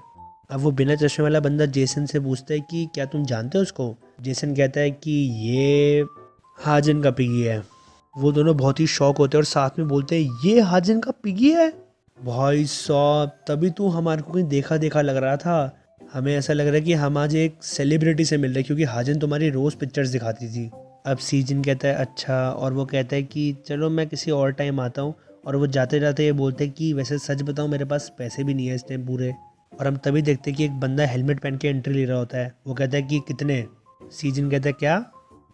अब वो बिना चश्मे वाला बंदा जेसन से पूछता है कि क्या तुम जानते हो उसको। जेसन कहता है कि ये हाजिन का पिगी है। वो दोनों बहुत ही शौक होते हैं और साथ में बोलते हैं ये हाजिन का पिगी है। भाई साहब तभी तो हमारे को कहीं देखा देखा लग रहा था, हमें ऐसा लग रहा है कि हम आज एक सेलिब्रिटी से मिल रहे हैं, क्योंकि हाजिन तुम्हारी रोज़ पिक्चर्स दिखाती थी। अब सीजन कहता है अच्छा, और वो कहता है कि चलो मैं किसी और टाइम आता हूँ। और वो जाते जाते ये बोलते हैं कि वैसे सच बताऊँ मेरे पास पैसे भी नहीं है इस टाइम पूरे। और हम तभी देखते हैं कि एक बंदा हेलमेट पहन के एंट्री ले रहा होता है। वो कहता है कि कितने। सीजन कहता है क्या।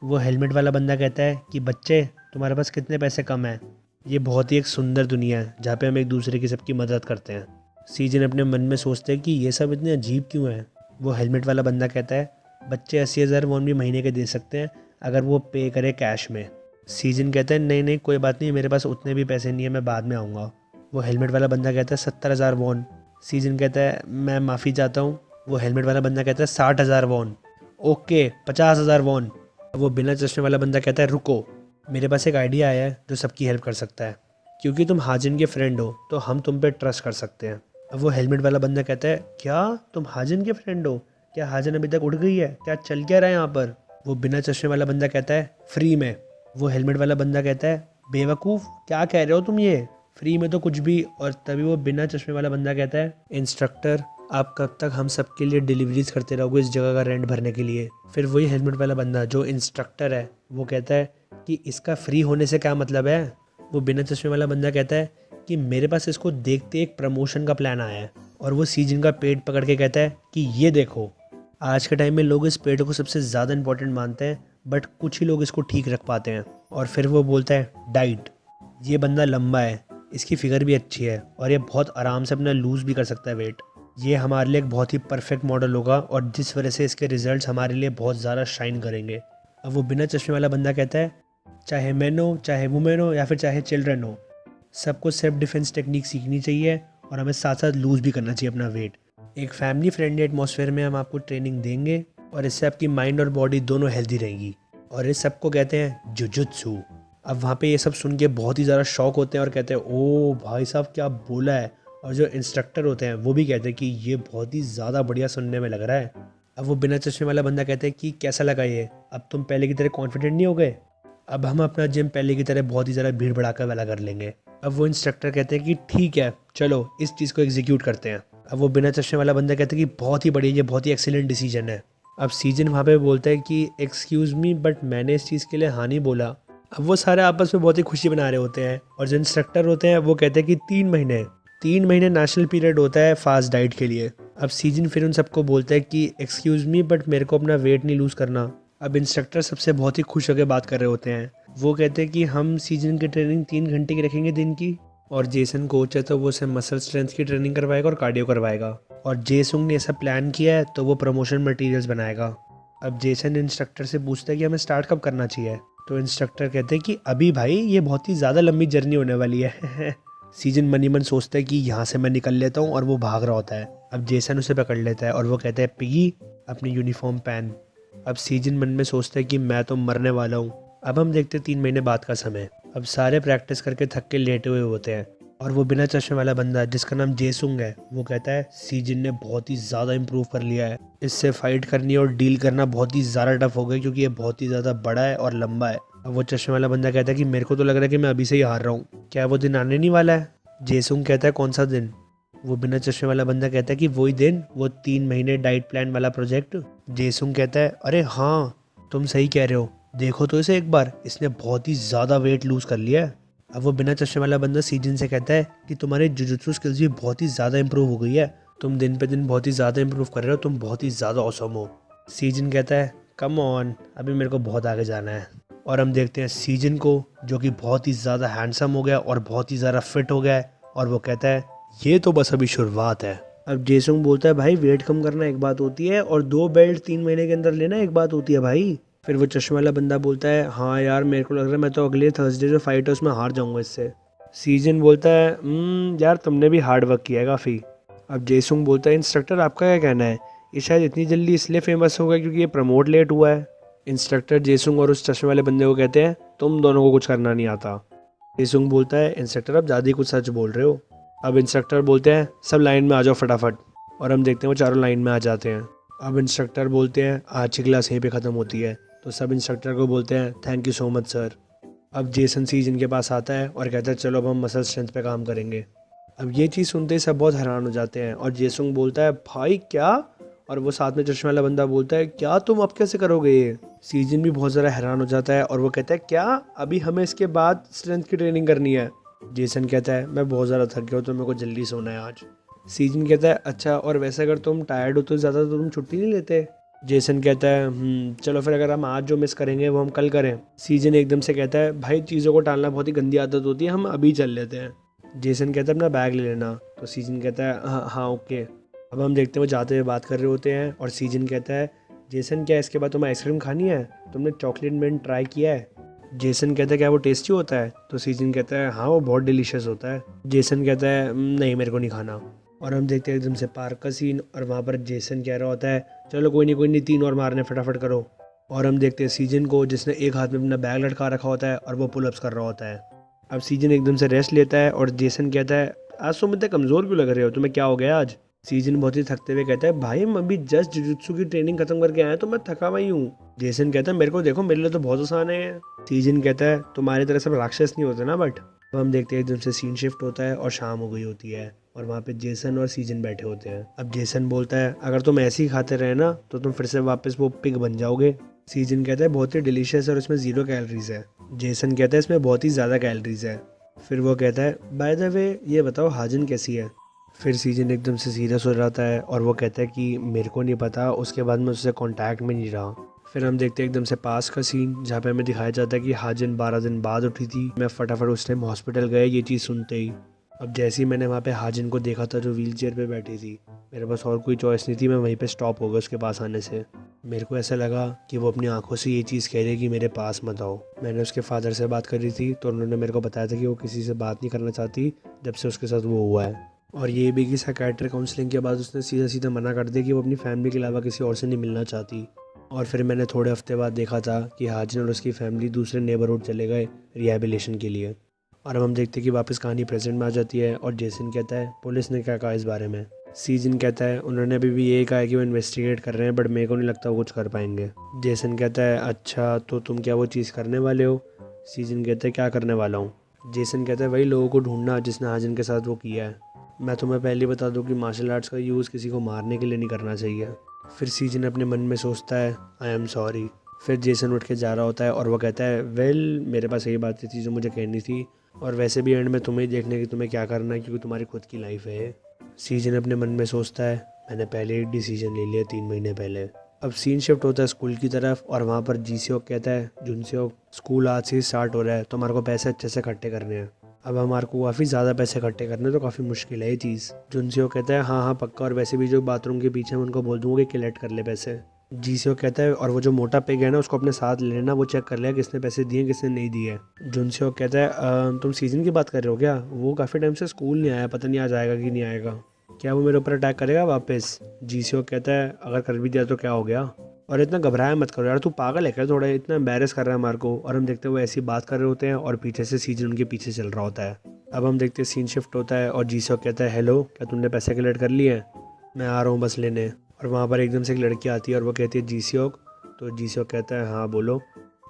वो हेलमेट वाला बंदा कहता है कि बच्चे तुम्हारे पास कितने पैसे कम हैं। ये बहुत ही एक सुंदर दुनिया है जहाँ पे हम एक दूसरे की सबकी मदद करते हैं। सीजन अपने मन में सोचते हैं कि ये सब इतने अजीब क्यों है। वो हेलमेट वाला बंदा कहता है बच्चे 80,000 वॉन भी महीने के दे सकते हैं अगर वो पे करे कैश में। सीजन कहता है नहीं नहीं कोई बात नहीं, मेरे पास उतने भी पैसे नहीं है, मैं बाद में आऊँगा। वो हेलमेट वाला बंदा कहता है 70,000 वॉन। सीजन कहता है मैं माफ़ी चाहता हूँ। वो हेलमेट वाला बंदा कहता है 60,000 वॉन। Okay 50,000 von. वो बिना चश्मे वाला बंदा कहता है रुको, मेरे पास एक आइडिया आया है जो सबकी हेल्प कर सकता है। क्योंकि तुम हाजिन के फ्रेंड हो तो हम तुम पे ट्रस्ट कर सकते हैं। अब वो हेलमेट वाला बंदा कहता है क्या तुम हाजिन के फ्रेंड हो, क्या हाजिन अभी तक उड़ गई है, क्या चल क्या रहा है यहाँ पर। वो बिना चश्मे वाला बंदा कहता है फ्री में। वो हेलमेट वाला बंदा कहता है बेवकूफ़ क्या कह रहे हो तुम, ये फ्री में तो कुछ भी। और तभी वो बिना चश्मे वाला बंदा कहता है इंस्ट्रक्टर आप कब तक हम सब के लिए डिलीवरीज करते रहोगे इस जगह का रेंट भरने के लिए। फिर वही हेलमेट वाला बंदा जो इंस्ट्रक्टर है वो कहता है कि इसका फ्री होने से क्या मतलब है। वो बिना चश्मे वाला बंदा कहता है कि मेरे पास इसको देखते एक प्रमोशन का प्लान आया है। और वो सीजन का पेट पकड़ के कहता है कि ये देखो, आज के टाइम में लोग इस पेट को सबसे ज़्यादा इंपॉर्टेंट मानते हैं, बट कुछ ही लोग इसको ठीक रख पाते हैं। और फिर वो बोलता है डाइट, ये बंदा लंबा है, इसकी फिगर भी अच्छी है और ये बहुत आराम से अपना लूज़ भी कर सकता है वेट। ये हमारे लिए एक बहुत ही परफेक्ट मॉडल होगा और जिस वजह से इसके रिजल्ट्स हमारे लिए बहुत ज़्यादा शाइन करेंगे। अब वो बिना चश्मे वाला बंदा कहता है चाहे मैन हो, चाहे वुमेन हो या फिर चाहे चिल्ड्रन हो, सबको सेल्फ डिफेंस टेक्निक सीखनी चाहिए और हमें साथ साथ लूज़ भी करना चाहिए अपना वेट। एक फैमिली फ्रेंडली एटमॉस्फेयर में हम आपको ट्रेनिंग देंगे और इससे आपकी माइंड और बॉडी दोनों हेल्दी रहेंगी। और इस सब को कहते हैं जुजुत्सु। अब वहाँ पे ये सब सुन के बहुत ही ज़्यादा शौक होते हैं और कहते हैं ओ भाई साहब क्या बोला है। और जो इंस्ट्रक्टर होते हैं वो भी कहते हैं कि ये बहुत ही ज़्यादा बढ़िया सुनने में लग रहा है। अब वो बिना चश्मे वाला बंदा कहते हैं कि कैसा लगा ये, अब तुम पहले की तरह कॉन्फिडेंट नहीं हो गए, अब हम अपना जिम पहले की तरह बहुत ही ज़्यादा भीड़ भड़ाका वाला कर लेंगे। अब वो इंस्ट्रक्टर कहते हैं कि ठीक है चलो इस चीज़ को एग्जीक्यूट करते हैं। अब वो बिना चश्मे वाला बंदा कहते हैं कि बहुत ही बढ़िया, ये बहुत ही एक्सीलेंट डिसीजन है। अब सीजन वहाँ पे बोलता है कि एक्सक्यूज़ मी बट मैंने इस चीज़ के लिए हाँ नहीं बोला। अब वो सारे आपस में बहुत ही खुशी बना रहे होते हैं और जो इंस्ट्रक्टर होते हैं वो कहते हैं कि 3 महीने नेशनल पीरियड होता है फास्ट डाइट के लिए। अब सीजन फिर उन सबको बोलता है कि एक्सक्यूज़ मी बट मेरे को अपना वेट नहीं लूज़ करना। अब इंस्ट्रक्टर सबसे बहुत ही खुश होकर बात कर रहे होते हैं। वो कहते हैं कि हम सीजन की ट्रेनिंग 3 घंटे की रखेंगे दिन की, और जेसन कोच है तो वो उसे मसल स्ट्रेंथ की ट्रेनिंग करवाएगा और कार्डियो करवाएगा। और जेसुंग ने ऐसा प्लान किया है तो वो प्रमोशन मटेरियल्स बनाएगा। अब जेसन इंस्ट्रक्टर से पूछता है कि हमें स्टार्ट कब करना चाहिए। तो इंस्ट्रक्टर कहते हैं कि अभी भाई, ये बहुत ही ज़्यादा लंबी जर्नी होने वाली है सीजन मन ही मन सोचता है कि यहाँ से मैं निकल लेता हूँ और वो भाग रहा होता है। अब जेसन उसे पकड़ लेता है और वो कहता है पिगी अपनी यूनिफॉर्म पहन। अब सीजन मन में सोचता है कि मैं तो मरने वाला हूँ। अब हम देखते 3 महीने बाद का समय। अब सारे प्रैक्टिस करके थक के लेटे हुए होते हैं और वो बिना चश्मे वाला बंदा जिसका नाम जेसुंग है वो कहता है सीजन ने बहुत ही ज़्यादा इम्प्रूव कर लिया है, इससे फाइट करनी और डील करना बहुत ही ज़्यादा टफ हो गया क्योंकि ये बहुत ही ज़्यादा बड़ा है और लंबा है। अब वो चश्मे वाला बंदा कहता है कि मेरे को तो लग रहा है कि मैं अभी से ही हार रहा हूँ, क्या वो दिन आने नहीं वाला है? जेसुंग कहता है कौन सा दिन? वो बिना चश्मे वाला बंदा कहता है कि वही दिन, वो 3 महीने डाइट प्लान वाला प्रोजेक्ट। जेसुंग कहता है अरे हाँ तुम सही कह रहे हो, देखो तो इसे एक बार, इसने बहुत ही ज़्यादा वेट लूज़ कर लिया है। अब वो बिना चश्मे वाला बंदा सीजन से कहता है कि तुम्हारी जुजुत्सु स्किल्स भी बहुत ही ज़्यादा इंप्रूव हो गई है, तुम दिन पे दिन बहुत ही ज़्यादा इंप्रूव कर रहे हो, तुम बहुत ही ज़्यादा ऑसम हो। सीजन कहता है कम ऑन, अभी मेरे को बहुत आगे जाना है। और हम देखते हैं सीजन को जो कि बहुत ही ज़्यादा हैंडसम हो गया और बहुत ही ज़्यादा फिट हो गया है और वो कहता है ये तो बस अभी शुरुआत है। अब जेसुंग बोलता है भाई वेट कम करना एक बात होती है और 2 बेल्ट 3 महीने के अंदर लेना एक बात होती है भाई। फिर वो चश्मे वाला बंदा बोलता है हाँ यार मेरे को लग रहा है मैं तो अगले थर्सडे जो फाइट है उसमें हार जाऊंगा इससे। सीजन बोलता है यार तुमने भी हार्ड वर्क किया है काफ़ी। अब जेसुंग बोलता है इंस्ट्रक्टर आपका क्या कहना है, ये शायद इतनी जल्दी इसलिए फेमस हो गया क्योंकि ये प्रमोट लेट हुआ है। इंस्ट्रक्टर जेसुंग और उस चश्मे वाले बंदे को कहते हैं तुम दोनों को कुछ करना नहीं आता। जेसुंग बोलता है इंस्ट्रक्टर आप ज़्यादा ही कुछ सच बोल रहे हो। अब इंस्ट्रक्टर बोलते हैं सब लाइन में आ जाओ फटाफट, और हम देखते हैं वो चारों लाइन में आ जाते हैं। अब इंस्ट्रक्टर बोलते हैं आज की क्लास यहीं पे ख़त्म होती है, तो सब इंस्ट्रक्टर को बोलते हैं thank you so much sir. अब जेसन सीजन के पास आता है और कहता है चलो अब हम मसल स्ट्रेंथ पे काम करेंगे। अब ये चीज़ सुनते ही सब बहुत हैरान हो जाते हैं और जेसुंग बोलता है भाई क्या, और वो साथ में चश्मे वाला बंदा बोलता है क्या तुम अब कैसे करोगे ये। सीजन भी बहुत ज़्यादा हैरान हो जाता है और वो कहता है क्या अभी हमें इसके बाद स्ट्रेंथ की ट्रेनिंग करनी है। जेसन कहता है मैं बहुत ज़्यादा थक गया हूँ तो मेरे को जल्दी सोना है आज। सीजन कहता है अच्छा और वैसे अगर तुम टायर्ड हो तो ज़्यादा तो तुम छुट्टी नहीं लेते। जेसन कहता है चलो फिर अगर हम आज जो मिस करेंगे वो हम कल करें। सीजन एकदम से कहता है भाई चीज़ों को टालना बहुत ही गंदी आदत होती है, हम अभी चल लेते हैं। जेसन कहता है अपना बैग ले लेना, तो सीजन कहता है हाँ हाँ ओके। अब हम देखते हैं वो जाते हुए बात कर रहे होते हैं और सीजन कहता है जेसन क्या इसके बाद तुम्हें आइसक्रीम खानी है, तुमने चॉकलेट मिंट ट्राई किया है? जेसन कहता है क्या वो टेस्टी होता है? तो सीजन कहता है हाँ वो बहुत डिलीशियस होता है। जेसन कहता है नहीं मेरे को नहीं खाना। और हम देखते हैं एकदम से पार्क का सीन और वहाँ पर जेसन कह रहा होता है चलो कोई नहीं 3 और मारने फटाफट करो। और हम देखते हैं सीजन को जिसने एक हाथ में अपना बैग लटका रखा होता है और वो पुलअप्स कर रहा होता है। अब सीजन एकदम से रेस्ट लेता है और जेसन कहता है आज तुम इतने कमज़ोर क्यों लग रहे हो, तुम्हें क्या हो गया आज? सीजन बहुत ही थकते हुए कहता है भाई मैं अभी जस्ट जुजुत्सु की ट्रेनिंग खत्म करके आया तो मैं थका हुआ ही हूँ। जेसन कहता है मेरे को देखो मेरे लिए तो बहुत आसान है। सीजन कहता है तुम्हारी तरह सब राक्षस नहीं होते ना बट। अब हम देखते हैं एकदम से सीन शिफ्ट होता है और शाम हो गई होती है और वहाँ पे जेसन और सीजन बैठे होते हैं। अब जेसन बोलता है अगर तुम ऐसे ही खाते रहे ना तो तुम फिर से वापस वो पिग बन जाओगे। सीजन कहता है बहुत ही डिलीशियस और उसमें 0 कैलोरीज है। जेसन कहता है इसमें बहुत ही ज़्यादा कैलोरीज है। फिर वो कहता है बाय द वे ये बताओ हाजिन कैसी है? फिर सीजन एकदम से सीरियस हो जाता है और वो कहता है कि मेरे को नहीं पता, उसके बाद मैं उससे कांटेक्ट में नहीं रहा। फिर हम देखते हैं एकदम से पास का सीन जहाँ पे हमें दिखाया जाता है कि हाजिन 12 दिन बाद उठी थी। मैं फटाफट उस टाइम हॉस्पिटल गया ये चीज़ सुनते ही। अब जैसे ही मैंने वहाँ पे हाजिन को देखा था जो व्हील चेयर पर बैठी थी, मेरे पास और कोई चॉइस नहीं थी, मैं वहीं पर स्टॉप हो गया उसके पास आने से। मेरे को ऐसा लगा कि वो अपनी आंखों से ये चीज़ कह रही है कि मेरे पास मत आओ। मैंने उसके फादर से बात करी थी तो उन्होंने मेरे को बताया था कि वो किसी से बात नहीं करना चाहती जब से उसके साथ वो हुआ है। और ये भी कि साइकियाट्रिक काउंसलिंग के बाद उसने सीधा सीधा मना कर दिया कि वो अपनी फैमिली के अलावा किसी और से नहीं मिलना चाहती। और फिर मैंने थोड़े हफ्ते बाद देखा था कि हाजिन और उसकी फैमिली दूसरे नेबरहुड चले गए रिहैबिलिटेशन के लिए। और अब हम देखते हैं कि वापस कहानी प्रेजेंट में आ जाती है और जेसन कहता है पुलिस ने क्या कहा इस बारे में? सीजन कहता है उन्होंने अभी भी यही कहा है कि वो इन्वेस्टिगेट कर रहे हैं बट मेरे को नहीं लगता वो कुछ कर पाएंगे। जेसन कहता है अच्छा तो तुम क्या वो चीज़ करने वाले हो? सीजन कहता है क्या करने वाला हूँ? जेसन कहता है वही लोगों को ढूंढना जिसने हाजिन के साथ वो किया है। मैं तुम्हें पहले बता दूं कि मार्शल आर्ट्स का यूज़ किसी को मारने के लिए नहीं करना चाहिए। फिर सीजन अपने मन में सोचता है आई एम सॉरी। फिर जेसन उठ के जा रहा होता है और वह कहता है वेल मेरे पास यही बात थी जो मुझे कहनी थी, और वैसे भी एंड में तुम्हें ही देखने की तुम्हें क्या करना है क्योंकि तुम्हारी खुद की लाइफ है। सीजन अपने मन में सोचता है मैंने पहले ही डिसीजन ले लिया 3 महीने पहले। अब सीन शिफ्ट होता है स्कूल की तरफ और वहाँ पर जीसियोक कहता है जुनसियोक स्कूल आज से स्टार्ट हो रहा है तो हमारे को पैसे अच्छे से इकट्ठे करने हैं। अब हमारे को काफ़ी ज़्यादा पैसे इकट्ठे करने तो काफ़ी मुश्किल है ये चीज़। जुनसियोक कहता है हाँ हाँ पक्का, और वैसे भी जो बाथरूम के पीछे मैं उनको बोल दूँगा कि कलेक्ट कर ले पैसे। जीसीओ कहता है और वो जो मोटा पिग है ना उसको अपने साथ ले लेना, वो चेक कर लिया किसने पैसे दिए किसने नहीं दिए। जुनसेओ कहता है तुम सीजन की बात कर रहे हो क्या? वो काफ़ी टाइम से स्कूल नहीं आया, पता नहीं आज आएगा कि नहीं आएगा। क्या वो मेरे ऊपर अटैक करेगा वापस? जीसीओ कहता है अगर कर भी दिया तो क्या हो गया, और इतना घबराया मत करो यार, तू पागल है क्या? थोड़ा इतना एम्बेरस कर रहा है हमारे को। और हम देखते हैं वो ऐसी बात कर रहे होते हैं और पीछे से सीजन उनके पीछे चल रहा होता है। अब हम देखते हैं सीन शिफ्ट होता है और जीसीओ कहता है हेलो, क्या तुमने पैसे कलेक्ट कर लिए हैं? मैं आ रहा हूँ बस लेने। और वहाँ पर एकदम से एक लड़की आती है और वो कहती है जीसीओक। तो जीसीओक कहता है हाँ बोलो।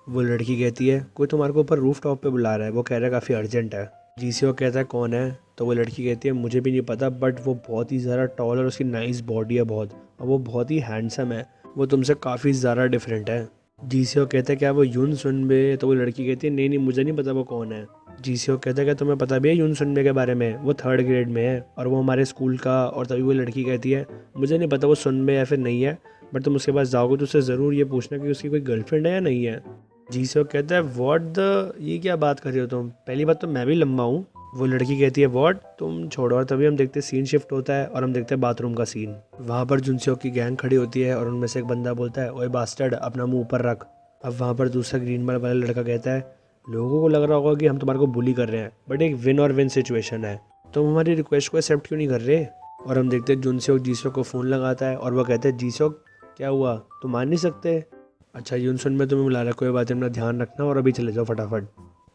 वो लड़की कहती है कोई तुम्हारे को ऊपर रूफ टॉप पे बुला रहा है, वो कह रहा है काफ़ी अर्जेंट है। जीसीओक कहता है कौन है? तो वो लड़की कहती है मुझे भी नहीं पता, बट वो बहुत ही ज़्यादा टॉल और उसकी नाइस बॉडी है बहुत, और वो बहुत ही हैंडसम है, वो तुमसे काफ़ी ज़्यादा डिफरेंट है। जीसीओक कहता है क्या वो यून सुनबे? तो वो लड़की कहती है नहीं मुझे नहीं पता वो कौन है। जीसीओक कहता है क्या तुम्हें पता भी है यून सुनबे के बारे में? वो 3rd ग्रेड में है और वो हमारे स्कूल का। और तभी वो लड़की कहती है मुझे नहीं पता वो सुनबे या फिर नहीं है, बट तुम उसके पास जाओगे तो उससे ज़रूर ये पूछना कि उसकी कोई गर्लफ्रेंड है या नहीं है। जीसीओक कहता है व्हाट द, ये क्या बात कर रहे हो तुम? पहली बात तो मैं भी लंबा हूँ। वो लड़की कहती है व्हाट, तुम छोड़ो। और तभी हम देखते हैं सीन शिफ्ट होता है और हम देखते हैं बाथरूम का सीन। वहाँ पर जुनसेओक की गैंग खड़ी होती है और उनमें से एक बंदा बोलता है ओए बास्टर्ड, अपना मुंह ऊपर रख। अब वहाँ पर दूसरा ग्रीन बाल वाला लड़का कहता है लोगों को लग रहा होगा कि हम तुम्हारे को बुली कर रहे हैं, बट एक विन और विन सिचुएशन है, तुम हमारी रिक्वेस्ट को एक्सेप्ट क्यों नहीं कर रहे? और हम देखते हैं जुनसेओक जीसोक को फ़ोन लगाता है और वो कहते हैं जीसोक क्या हुआ, तुम मान नहीं सकते? अच्छा यूनसुन में तुम्हें बुला रहा है, कोई बात नहीं, अपना ध्यान रखना और अभी चले जाओ फटाफट।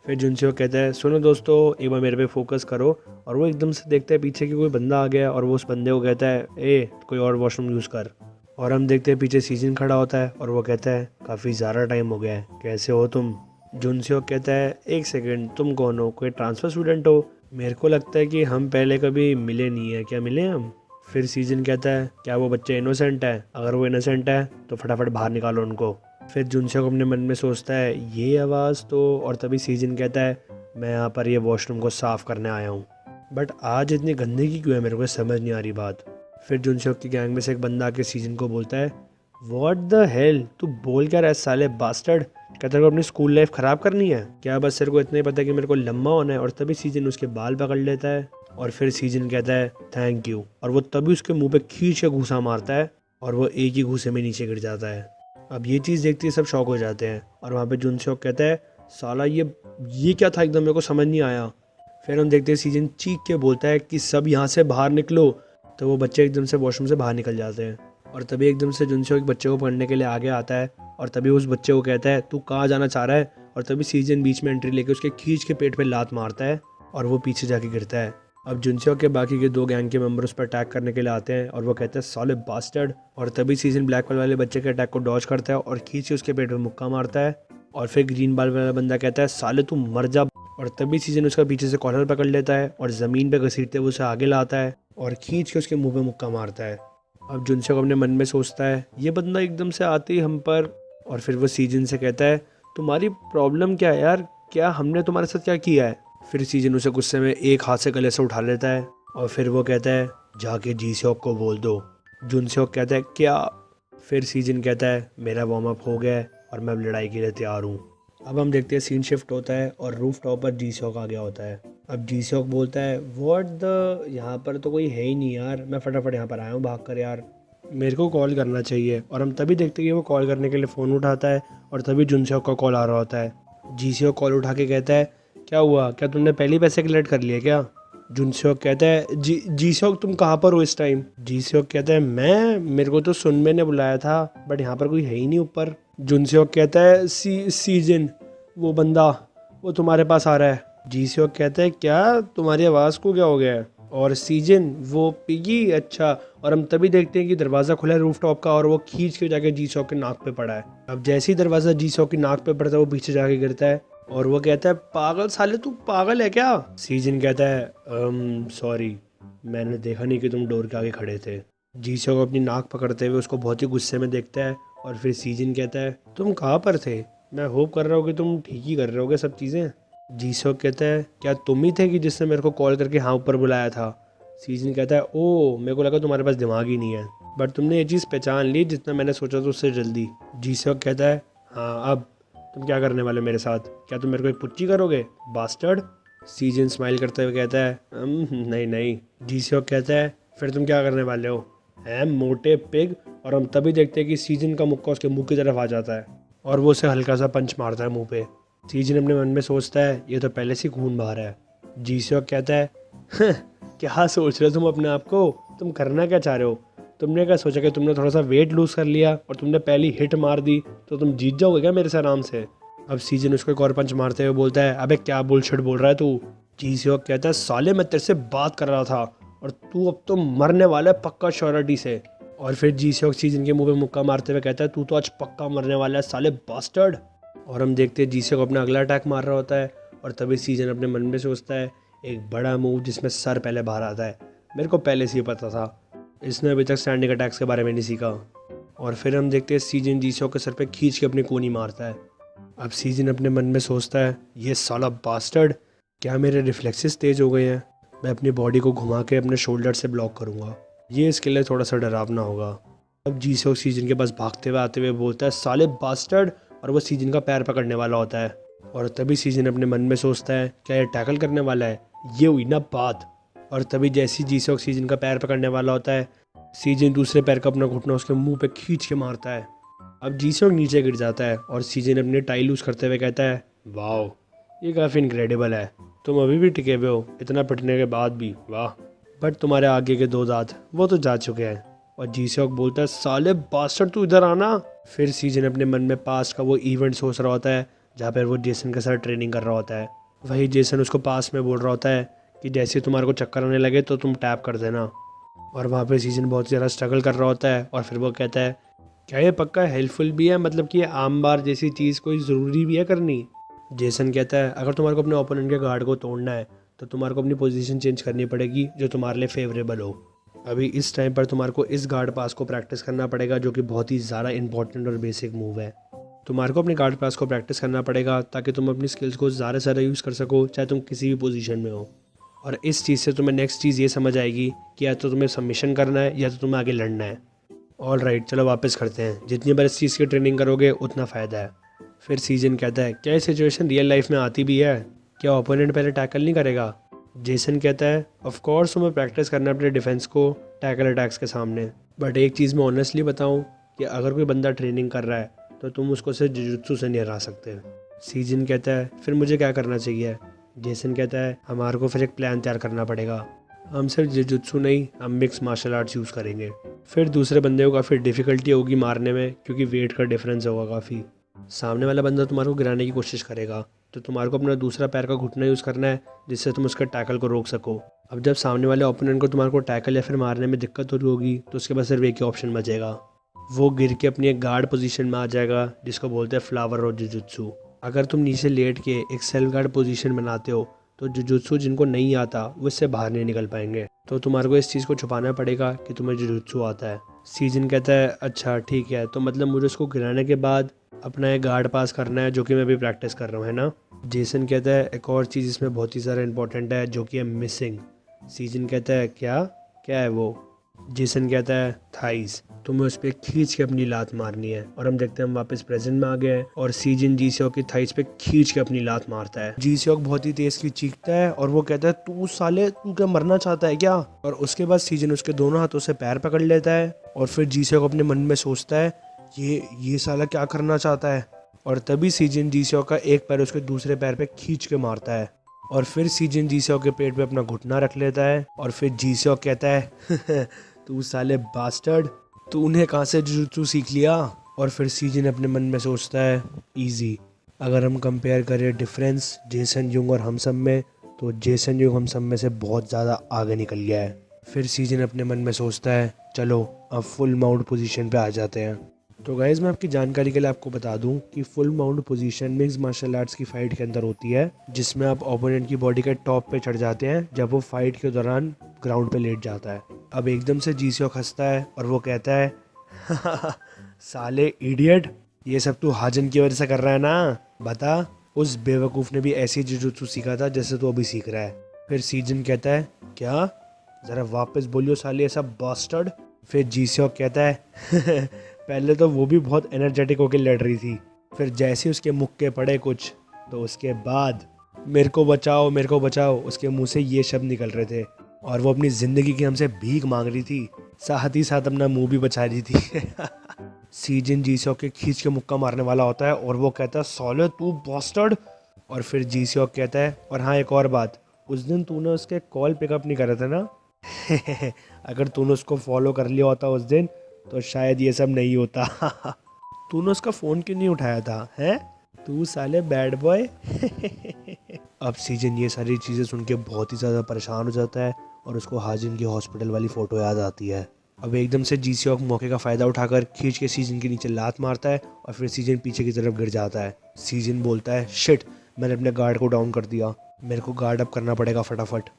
फिर जुनसेओक कहता है सुनो दोस्तों एक बार मेरे पे फोकस करो। और वो एकदम से देखता है पीछे कि कोई बंदा आ गया और वो उस बंदे को कहता है ए कोई और वॉशरूम यूज़ कर। और हम देखते हैं पीछे सीजन खड़ा होता है और वो कहता है काफ़ी ज़्यादा टाइम हो गया है, कैसे हो तुम? जुनसेओक कहता है एक सेकंड, तुम कौन हो? कोई ट्रांसफ़र स्टूडेंट हो? मेरे को लगता है कि हम पहले कभी मिले नहीं है, क्या मिले हम? फिर सीजन कहता है क्या वो बच्चे इनोसेंट है? अगर वो इनोसेंट है तो फटाफट बाहर निकालो उनको। फिर जुनसेओक अपने मन में सोचता है ये आवाज़ तो, और तभी सीजन कहता है मैं यहाँ पर ये वॉशरूम को साफ़ करने आया हूँ, बट आज इतनी गंदगी क्यों है, मेरे को समझ नहीं आ रही बात। फिर जुनसेओक की गैंग में से एक बंदा आके सीजन को बोलता है व्हाट द हेल, तू बोल क्या रहा है साले बास्टर्ड? क्या तेरे को अपनी स्कूल लाइफ ख़राब करनी है क्या? बस तेरे को इतना ही पता है कि मेरे को लंबा होना है। और तभी सीजन उसके बाल पकड़ लेता है और फिर सीजन कहता है थैंक यू, और वो तभी उसके मुंह पे खींच के घूसा मारता है और वो एक ही घूसे में नीचे गिर जाता है। अब ये चीज़ देखते ही सब शॉक हो जाते हैं और वहाँ पे जुनसेओक कहता है साला ये क्या था, एकदम मेरे को समझ नहीं आया। फिर हम देखते हैं सीजन चीख के बोलता है कि सब यहाँ से बाहर निकलो। तो वो बच्चे एकदम से वॉशरूम से बाहर निकल जाते हैं और तभी एकदम से जुनसेओक एक बच्चे को पकड़ने के लिए आगे आता है और तभी उस बच्चे को कहता है तू कहाँ जाना चाह रहा है? और तभी सीजन बीच में एंट्री लेके उसके खींच के पेट पे लात मारता है और वो पीछे जाके गिरता है। अब जुनसेओक के बाकी के 2 गैंग के मेंबर उस पर अटैक करने के लिए आते हैं और वो कहते हैं साले बास्टर्ड। और तभी सीजन ब्लैक बाल वाले बच्चे के अटैक को डॉज करता है और खींच के उसके पेट पे मुक्का मारता है। और फिर ग्रीन बाल वाला बंदा कहता है साले तू मर जा। और तभी सीजन उसका पीछे से कॉलर पकड़ लेता है और ज़मीन पे घसीटते हुए उसे आगे लाता है और खींच के उसके मुंह पे मुक्का मारता है। अब जुनसेओक अपने मन में सोचता है ये बंदा एकदम से आते ही हम पर। और फिर वो सीजन से कहता है तुम्हारी प्रॉब्लम क्या है यार, क्या हमने तुम्हारे साथ क्या किया है? फिर सीजन उसे गुस्से में एक हाथ से गले से उठा लेता है और फिर वो कहता है जाके जीसेओक को बोल दो। जुनसेओक कहता है क्या? फिर सीजन कहता है मेरा वार्म अप हो गया है और मैं अब लड़ाई के लिए तैयार हूँ। अब हम देखते हैं सीन शिफ्ट होता है और रूफ टॉप पर जीसेओक आ गया होता है। अब जीसेओक बोलता है व्हाट द, यहाँ पर तो कोई है ही नहीं यार, मैं फटाफट यहाँ पर आया हूँ भाग कर यार, मेरे को कॉल करना चाहिए। और हम तभी देखते हैं कि वो कॉल करने के लिए फ़ोन उठाता है और तभी जुनसेओक का कॉल आ रहा होता है। जीसेओक कॉल उठा के कहता है क्या हुआ, क्या तुमने पहले पैसे कलेक्ट कर लिए क्या? जुनसेओक कहता है जीसेओक तुम कहाँ पर हो इस टाइम? जीसेओक कहता है मेरे को तो सुनमे ने बुलाया था, बट यहाँ पर कोई है ही नहीं ऊपर। जुनसेओक कहता है सीजन वो बंदा वो तुम्हारे पास आ रहा है। जीसेओक कहता है क्या, तुम्हारी आवाज़ को क्या हो गया है? और सीजन वो पिगी, अच्छा। और हम तभी देखते हैं कि दरवाज़ा खुला है रूफ टॉप का और वो खींच के जाके जीसेओक के नाक पे पड़ा है। अब जैसे ही दरवाज़ा जीसेओक की नाक पे पड़ता है वो पीछे जाके गिरता है और वो कहता है पागल साले तू पागल है क्या? सीजन कहता है सॉरी, मैंने देखा नहीं कि तुम डोर के आगे खड़े थे। जीसेओक अपनी नाक पकड़ते हुए उसको बहुत ही गुस्से में देखता है और फिर सीजन कहता है तुम कहाँ पर थे? मैं होप कर रहा हूँ कि तुम ठीक ही कर रहे होगे सब चीज़ें। जीसेओक कहता है क्या तुम ही थे कि जिसने मेरे को कॉल करके हाँ ऊपर बुलाया था? सीजन कहता है ओ मेरे को लगा तुम्हारे पास दिमाग ही नहीं है, बट तुमने ये चीज़ पहचान ली जितना मैंने सोचा था उससे जल्दी। जीसेओक कहता है हाँ अब तुम क्या करने वाले मेरे साथ? क्या तुम मेरे को एक पुच्ची करोगे बास्टर्ड? सीजन स्माइल करते हुए कहता है नहीं नहीं। जीसेओक कहता है फिर तुम क्या करने वाले हो? हैं मोटे पिग, और हम तभी देखते हैं कि सीजन का मुक्का उसके मुंह की तरफ आ जाता है और वो उसे हल्का सा पंच मारता है मुंह पे। सीजन अपने मन में सोचता है ये तो पहले से खून बहा रहा है। जीसोक कहता है "हं, क्या सोच रहे हो तुम अपने आप को, तुम करना क्या चाह रहे हो? तुमने क्या सोचा कि तुमने थोड़ा सा वेट लूज कर लिया और तुमने पहली हिट मार दी तो तुम जीत जाओगे क्या मेरे से आराम से? अब सीजन उसको एक और पंच मारते हुए बोलता है अबे क्या बुलशिट बोल रहा है तू? जीसोक कहता है साले मैं तेरे से बात कर रहा था और तू अब तो मरने वाला है पक्का श्योरिटी से। और फिर जीसोक सीजन के मुंह पे मुक्का मारते हुए कहता है तू तो आज पक्का मरने वाला है साले बास्टर्ड। और हम देखते हैं जीसोक अपना अगला अटैक मार रहा होता है और तभी सीजन अपने मन में सोचता है एक बड़ा मूव जिसमें सर पहले बाहर आता है। मेरे को पहले से ही पता था, इसने अभी तक स्टैंडिंग अटैक्स के बारे में नहीं सीखा। और फिर हम देखते हैं सीजन जीसोक के सर पे खींच के अपनी कूनी मारता है। अब सीजन अपने मन में सोचता है ये साला बास्टर्ड, क्या मेरे रिफ्लेक्सेस तेज हो गए हैं? मैं अपनी बॉडी को घुमा के अपने शोल्डर से ब्लॉक करूँगा, ये इसके लिए थोड़ा सा डरावना होगा। अब जीसोक सीजन के पास भागते हुए आते हुए बोलता है साले बास्टर्ड, और वो सीजन का पैर पकड़ने वाला होता है। और तभी सीजन अपने मन में सोचता है क्या ये टैकल करने वाला है? ये हुई ना बात। और तभी जैसे ही जीसोक सीजन का पैर पकड़ने वाला होता है, सीजन दूसरे पैर का अपना घुटना उसके मुंह पे खींच के मारता है। अब जीसोक नीचे गिर जाता है और सीजन अपनी टाई लूज करते हुए कहता है वाह, ये काफ़ी इनक्रेडिबल है, तुम अभी भी टिके हुए हो इतना पिटने के बाद भी, वाह। बट तुम्हारे आगे के 2 दांत वो तो जा चुके हैं। और जीसोक बोलता है साले बास्टर्ड तू इधर आना। फिर सीजन अपने मन में पास्ट का वो इवेंट सोच रहा होता है जहाँ पर वो जेसन के साथ ट्रेनिंग कर रहा होता है। वही जेसन उसको पास में बोल रहा होता है कि जैसे तुम्हारे को चक्कर आने लगे तो तुम टैप कर देना। और वहाँ पे सीजन बहुत ज़्यादा स्ट्रगल कर रहा होता है और फिर वो कहता है क्या ये पक्का हेल्पफुल भी है, मतलब कि ये आम बार जैसी चीज़ कोई ज़रूरी भी है करनी? जेसन कहता है अगर तुम्हारे को अपने ओपोनेंट के गार्ड को तोड़ना है तो तुम्हारे को अपनी पोजीशन चेंज करनी पड़ेगी जो तुम्हारे लिए फेवरेबल हो। अभी इस टाइम पर तुम्हारे को इस गार्ड पास को प्रैक्टिस करना पड़ेगा जो कि बहुत ही ज़्यादा इंपॉर्टेंट और बेसिक मूव है। तुम्हारे को अपने गार्ड पास को प्रैक्टिस करना पड़ेगा ताकि तुम अपनी स्किल्स को ज़्यादा से ज़्यादा यूज़ कर सको, चाहे तुम किसी भी पोजीशन में हो। और इस चीज़ से तुम्हें नेक्स्ट चीज़ ये समझ आएगी कि या तो तुम्हें सबमिशन करना है या तो तुम्हें आगे लड़ना है। ऑल राइट, चलो वापस करते हैं, जितनी बार इस चीज़ की ट्रेनिंग करोगे उतना फ़ायदा है। फिर सीजन कहता है क्या ये सिचुएशन रियल लाइफ में आती भी है? क्या ओपोनेंट पहले टैकल नहीं करेगा? जेसन कहता है ऑफ कोर्स तुम्हें प्रैक्टिस करना है अपने डिफेंस को टैकल अटैक्स के सामने, बट एक चीज़ मैं ऑनेस्टली बताऊं कि अगर कोई बंदा ट्रेनिंग कर रहा है तो तुम उसको सिर्फ जुजुत्सु से नहीं हरा सकते। सीजन कहता है फिर मुझे क्या करना चाहिए? जेसन कहता है हमारे को फिर एक प्लान तैयार करना पड़ेगा, हम सिर्फ जुजुत्सु नहीं, हम मिक्स मार्शल आर्ट्स यूज़ करेंगे। फिर दूसरे बंदे को काफ़ी डिफ़िकल्टी होगी मारने में क्योंकि वेट का डिफरेंस होगा काफ़ी। सामने वाला बंदा तुम्हारे को गिराने की कोशिश करेगा तो तुम्हारे को अपना दूसरा पैर का घुटना यूज़ करना है जिससे तुम उसके टैकल को रोक सको। अब जब सामने वाले ओपोनेंट को तुम्हारे को टैकल या फिर मारने में दिक्कत हो रही होगी तो उसके बाद सिर्फ एक ही ऑप्शन बचेगा, वो गिर के अपनी एक गार्ड पोजीशन में आ जाएगा जिसको बोलते हैं फ्लावर और जुजुत्सु। अगर तुम नीचे लेट के एक सेल्फ गार्ड पोजीशन बनाते हो तो जुजुत्सु जिनको नहीं आता वो इससे बाहर नहीं निकल पाएंगे, तो तुम्हारे को इस चीज़ को छुपाना पड़ेगा कि तुम्हें जुजुत्सु आता है। सीजन कहता है अच्छा ठीक है, तो मतलब मुझे उसको गिराने के बाद अपना एक गार्ड पास करना है जो कि मैं अभी प्रैक्टिस कर रहा हूँ, है ना? जेसन कहता है एक और चीज़ इसमें बहुत ही ज़्यादा इंपॉर्टेंट है जो कि है मिसिंग। सीजन कहता है क्या क्या है वो? जेसन कहता है थाइस, तुम्हें उस पर खींच के अपनी लात मारनी है। और हम देखते हैं हम वापस प्रेजेंट में आ गए हैं और सीजन जीसोक की थाइस पे खींच के अपनी लात मारता है। जीसोक बहुत ही तेज की चीखता है और वो कहता है तू साले तू क्या मरना चाहता है क्या? और उसके बाद सीजन उसके दोनों हाथों से पैर पकड़ लेता है और फिर जीसोक अपने मन में सोचता है ये साला क्या करना चाहता है। और तभी सीजन जीसोक का एक पैर उसके दूसरे पैर पे खींच के मारता है और फिर सीजन जीसोक के पेट पे अपना घुटना रख लेता है और फिर जीसोक कहता है तू साले बास्टर्ड, तूने कहाँ से जुजुत्सु सीख लिया? और फिर सीजन अपने मन में सोचता है इजी, अगर हम कंपेयर करें डिफरेंस जेसन युंग और हम सब में तो जेसन युंग हम सब में से बहुत ज़्यादा आगे निकल गया है। फिर सीजन अपने मन में सोचता है चलो अब फुल माउंट पोजीशन पे आ जाते हैं। तो गाइज़ मैं आपकी जानकारी के लिए आपको बता दूं कि full mount position mix martial arts की फाइट के अंदर होती है जिसमें आप ओपोनेंट की बॉडी के टॉप पे चढ़ जाते हैं जब वो फाइट के दौरान ग्राउंड पे लेट जाता है। अब एकदम से जीसोक हंसता है और वो कहता है साले इडियट, ये सब तू हाजन की वजह से कर रहा है ना? बता उस बेवकूफ़ ने भी ऐसी जुजुत्सु सीखा था जैसे तू अभी सीख रहा है। फिर सीजन कहता है क्या, ज़रा वापस बोलियो साले ऐसा बास्टर्ड। फिर जीसोक कहता है पहले तो वो भी बहुत एनर्जेटिक होकर लड़ रही थी, फिर जैसे उसके मुक्के के पड़े कुछ तो उसके बाद मेरे को बचाओ उसके मुंह से ये शब्द निकल रहे थे और वो अपनी ज़िंदगी की हमसे भीख मांग रही थी। साथ ही साथ अपना मुंह भी बचा रही थी। सीजन जीसॉक के खींच के मुक्का मारने वाला होता है और वो कहता है साले तू बॉस्टर्ड। और फिर जीसॉक कहता है और हाँ एक और बात, उस दिन तूने उसके कॉल पिकअप नहीं करे थे ना। अगर तूने उसको फॉलो कर लिया होता उस दिन तो शायद ये सब नहीं होता। तूने उसका फ़ोन क्यों नहीं उठाया था हैं? तू साले बैड बॉय। अब सीजन ये सारी चीज़ें सुन के बहुत ही ज़्यादा परेशान हो जाता है और उसको हाजिन की हॉस्पिटल वाली फ़ोटो याद आती है। अब एकदम से जीसीओक मौके का फ़ायदा उठाकर खींच के सीजन के नीचे लात मारता है और फिर सीजन पीछे की तरफ गिर जाता है। सीजन बोलता है शिट, मैंने अपने गार्ड को डाउन कर दिया, मेरे को गार्ड अप करना पड़ेगा फटाफट।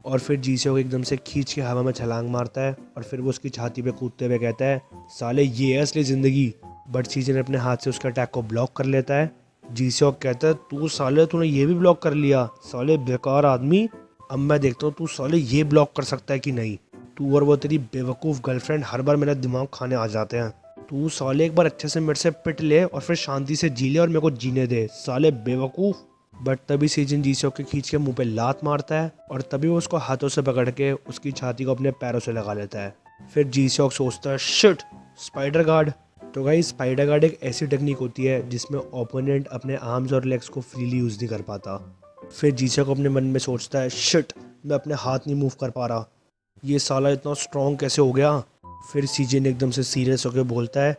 और फिर जीसीओक एकदम से खींच के हवा में छलांग मारता है और फिर वो उसकी छाती पे कूदते हुए कहता है साले ये है असली ज़िंदगी। बट सीजन अपने हाथ से उसके अटैक को ब्लॉक कर लेता है। जीसीओक कहता है तू साले तूने ये भी ब्लॉक कर लिया, साले बेकार आदमी। अब मैं देखता हूँ तू साले ये ब्लॉक कर सकता है कि नहीं। तू और वो तेरी बेवकूफ़ गर्लफ्रेंड हर बार मेरा दिमाग खाने आ जाते हैं। तू साले एक बार अच्छे से मेरे से पिट ले और फिर शांति से जी ले और मेरे को जीने दे, साले बेवकूफ़। बट तभी सीजन जीसीओक के खींच के मुंह पे लात मारता है और तभी वो उसको हाथों से पकड़ के उसकी छाती को अपने पैरों से लगा लेता है। फिर जीसीओक सोचता है शिट, स्पाइडर गार्ड। तो गाइस स्पाइडर गार्ड एक ऐसी टेक्निक होती है जिसमें ओपोनेंट अपने आर्म्स और लेग्स को फ्रीली यूज़ नहीं कर पाता। फिर जीसीओक अपने मन में सोचता है शिट, मैं अपने हाथ नहीं मूव कर पा रहा, ये साला इतना स्ट्रॉन्ग कैसे हो गया। फिर सीजन एकदम से सीरियस होकर बोलता है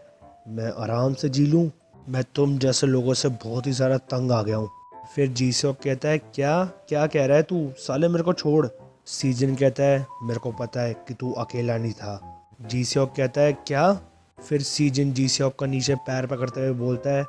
मैं आराम से जी लूँ, मैं तुम जैसे लोगों से बहुत ही ज़्यादा तंग आ गया हूँ। फिर जीसीओक कहता है क्या क्या कह रहा है तू, साले मेरे को छोड़। सीजन कहता है मेरे को पता है कि तू अकेला नहीं था। जीसीओक कहता है क्या। फिर सीजन जीसीओक का नीचे पैर पकड़ते हुए बोलता है